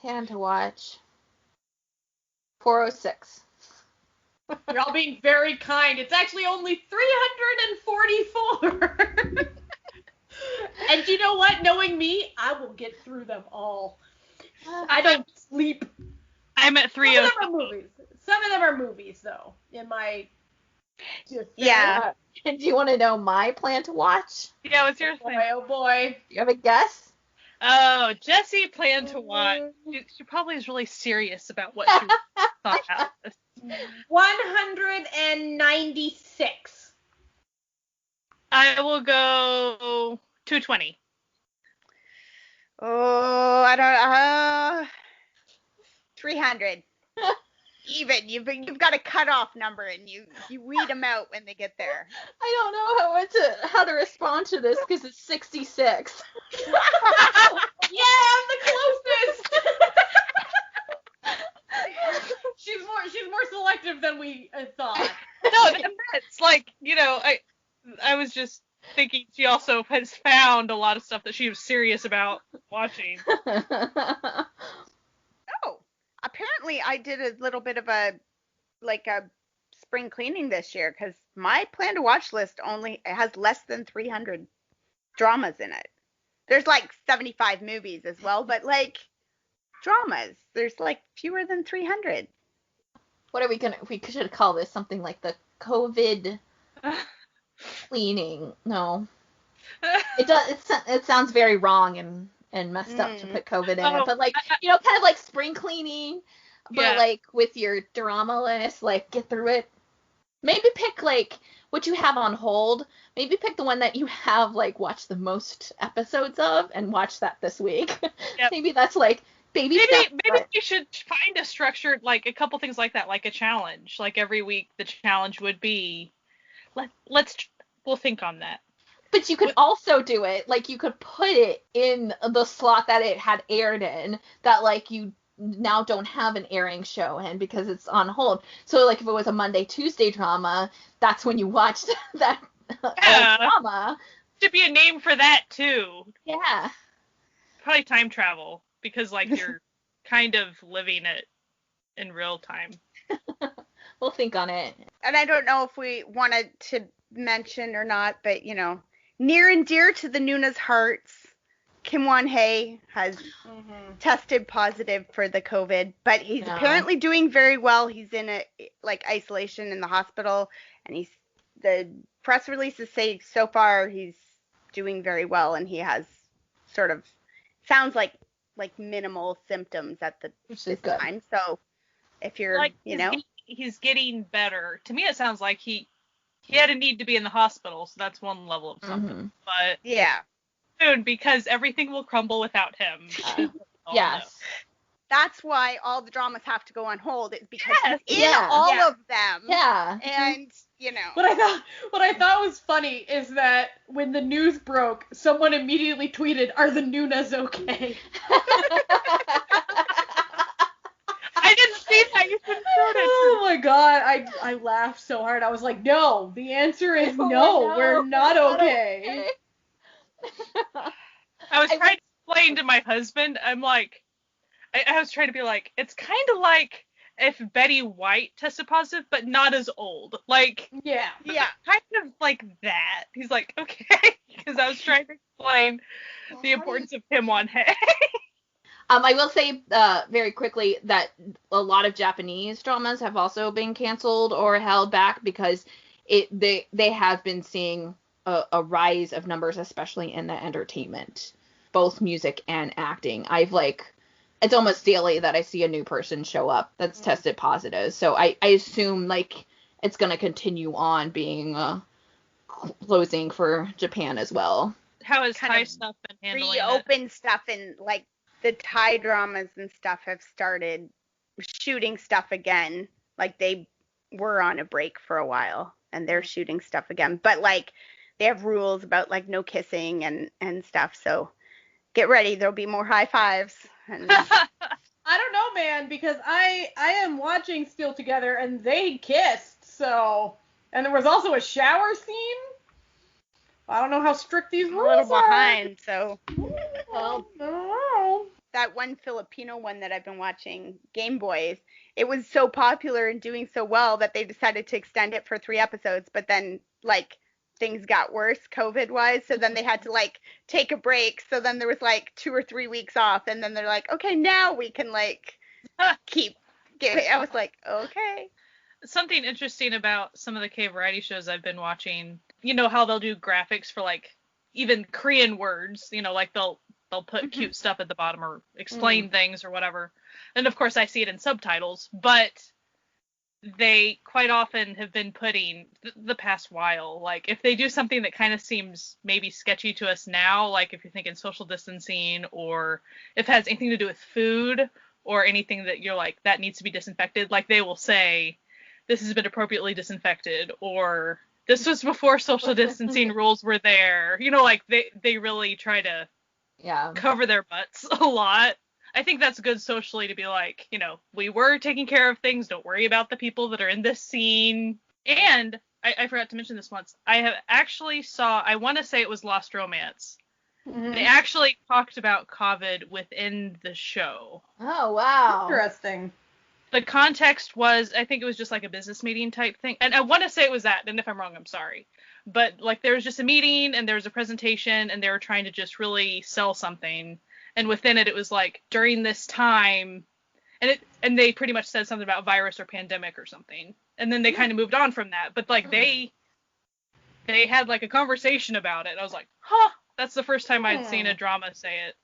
Plan to watch. 406. You're all being very kind. It's actually only 344. And you know what? Knowing me, I will get through them all. I don't sleep. I'm at Some of 306. them are movies. Some of them are movies, though. In my Yeah. And do you want to know my plan to watch? Yeah, what's your Boy, thing? oh boy. Do you have a guess? Oh, Jessie planned to watch. She probably is really serious about what she thought about this. 196. I will go 220. Oh, I don't. 300. Even you've got a cutoff number, and you weed them out when they get there. I don't know how to respond to this because it's 66. Yeah, I'm the closest. she's more selective than we thought. No, that's like, I was just thinking she also has found a lot of stuff that she was serious about watching. Oh, apparently I did a little bit of a spring cleaning this year because my plan to watch list only has less than 300 dramas in it. There's like 75 movies as well, but like dramas, there's like fewer than 300. What are we should call this something like the COVID cleaning. No. It sounds very wrong and messed up to put COVID in it. But like, kind of like spring cleaning, but like with your drama list, like get through it. Maybe pick like what you have on hold. Maybe pick the one that you have like watched the most episodes of and watch that this week. Yep. Maybe that's like baby Maybe steps. we should find a structured, like a couple things like that, like a challenge. Like every week the challenge would be, we'll think on that. But you could also do it, like you could put it in the slot that it had aired in, that like you now don't have an airing show in because it's on hold. So like if it was a Monday, Tuesday drama, that's when you watched that old drama. Should be a name for that too. Yeah. Probably time travel, because like you're kind of living it in real time. We'll think on it. And I don't know if we wanted to mention or not, but near and dear to the Nuna's hearts, Kim Won-hae has tested positive for the COVID, but he's apparently doing very well. He's in isolation in the hospital, and the press releases say so far he's doing very well, and he has sort of sounds like minimal symptoms at this time. So if you're he's getting better. To me, it sounds like he had a need to be in the hospital, so that's one level of something. But yeah, soon, because everything will crumble without him. Yes. That's why all the dramas have to go on hold. It's because he's in all of them. Yeah. And What I thought was funny is that when the news broke, someone immediately tweeted, "Are the Nunas okay?" I didn't see that. You couldn't notice. Oh my god, I laughed so hard. I was like, no, the answer is no, we're not okay. I was trying to explain to my husband, I'm like, I was trying to be like, it's kind of like if Betty White tested positive, but not as old. Like, yeah, kind of like that. He's like, okay, because I was trying to explain the importance of Kim Won-hae. I will say very quickly that a lot of Japanese dramas have also been canceled or held back because they have been seeing a rise of numbers, especially in the entertainment, both music and acting. It's almost daily that I see a new person show up that's tested positive. So I assume it's going to continue on being closing for Japan as well. How has Thai stuff been handling reopen stuff, and the Thai dramas and stuff have started shooting stuff again. They were on a break for a while and they're shooting stuff again. But they have rules about no kissing and stuff. So get ready. There'll be more high fives. And I don't know, man, because I am watching Still Together and they kissed. So, and there was also a shower scene. I don't know how strict these rules are. A little behind, so. Well, I don't know. That one Filipino one that I've been watching, Game Boys, it was so popular and doing so well that they decided to extend it for 3 episodes, but then things got worse COVID-wise, so then they had to take a break. So then there was 2 or 3 weeks off, and then they're like, okay, now we can keep getting. I was like, okay. Something interesting about some of the K variety shows I've been watching, how they'll do graphics for even Korean words, they'll put cute stuff at the bottom or explain things or whatever. And of course I see it in subtitles, but they quite often have been putting the past while, if they do something that kind of seems maybe sketchy to us now, if you're thinking social distancing, or if it has anything to do with food or anything that you're that needs to be disinfected, they will say, this has been appropriately disinfected, or this was before social distancing rules were there. They really try to cover their butts a lot. I think that's good socially to be we were taking care of things. Don't worry about the people that are in this scene. And I forgot to mention this once. I have actually I want to say it was Lost Romance. Mm-hmm. They actually talked about COVID within the show. Oh, wow. Interesting. The context was, I think it was just a business meeting type thing. And I want to say it was that. And if I'm wrong, I'm sorry. But there was just a meeting and there was a presentation and they were trying to just really sell something. And within it, it was during this time, and they pretty much said something about virus or pandemic or something. And then they kind of moved on from that. But they had a conversation about it. I was like, huh, that's the first time I'd seen a drama say it.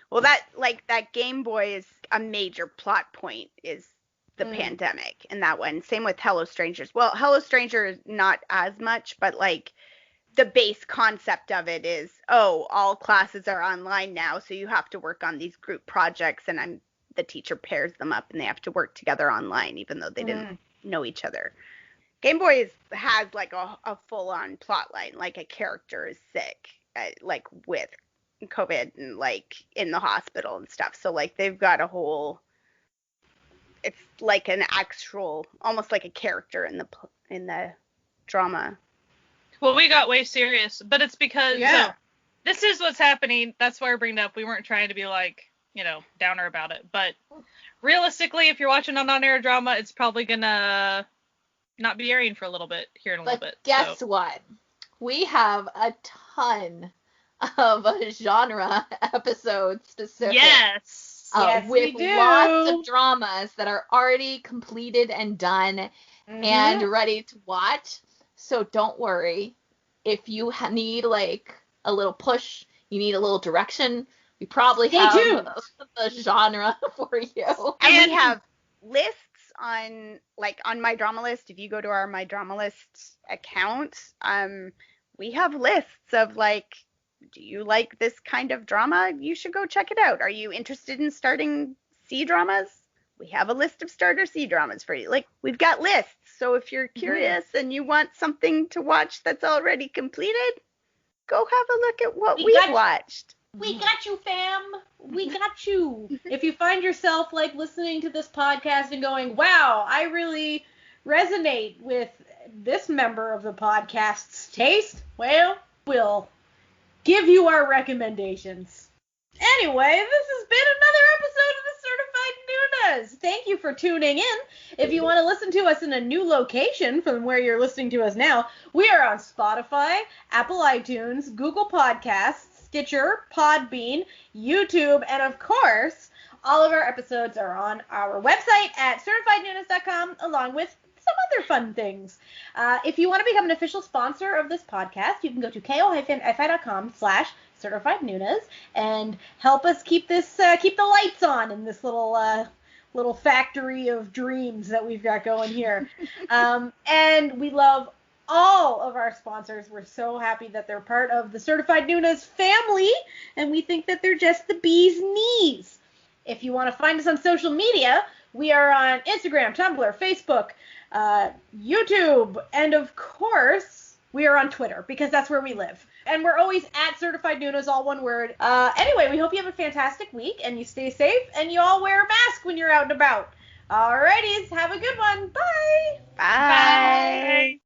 Well, that Game Boy is a major plot point, is the pandemic in that one. Same with Hello Strangers. Well, Hello Strangers not as much, but the base concept of it is, all classes are online now, so you have to work on these group projects, and the teacher pairs them up and they have to work together online even though they didn't know each other. Game Boy has a full-on plot line, a character is sick, with COVID and in the hospital and stuff. So they've got a whole, it's an actual, almost like a character in the drama. Well, we got way serious, but it's because this is what's happening. That's why we're bringing it up. We weren't trying to be downer about it. But realistically, if you're watching a non-air drama, it's probably gonna not be airing for a little bit here in a little But bit. guess what? We have a ton of genre episodes specific. Yes. Yes, with we do. lots of dramas that are already completed and done and ready to watch. So don't worry. If you need like a little push, you need a little direction, we probably have the genre for you. And we have lists on My Drama List. If you go to our My Drama List account, we have lists of do you like this kind of drama? You should go check it out. Are you interested in starting C dramas? We have a list of starter C dramas for you. We've got lists. So if you're curious and you want something to watch that's already completed, go have a look at what we've watched. We got you, fam. We got you. If you find yourself listening to this podcast and going, wow, I really resonate with this member of the podcast's taste, well, we'll give you our recommendations. Anyway, this has been another episode of the Certified Nunas. Thank you for tuning in. If you want to listen to us in a new location from where you're listening to us now, we are on Spotify, Apple iTunes, Google Podcasts, Stitcher, Podbean, YouTube, and of course, all of our episodes are on our website at certifiednunas.com, along with some other fun things. If you want to become an official sponsor of this podcast, you can go to ko-fi.com/certifiednunas and help us keep the lights on in this little factory of dreams that we've got going here. And we love all of our sponsors. We're so happy that they're part of the Certified Nunas family, and we think that they're just the bee's knees. If you want to find us on social media, we are on Instagram, Tumblr, Facebook, YouTube, and of course, we are on Twitter, because that's where we live. And we're always at Certified Nunas, all one word. Anyway, we hope you have a fantastic week, and you stay safe, and you all wear a mask when you're out and about. Alrighty, have a good one. Bye! Bye!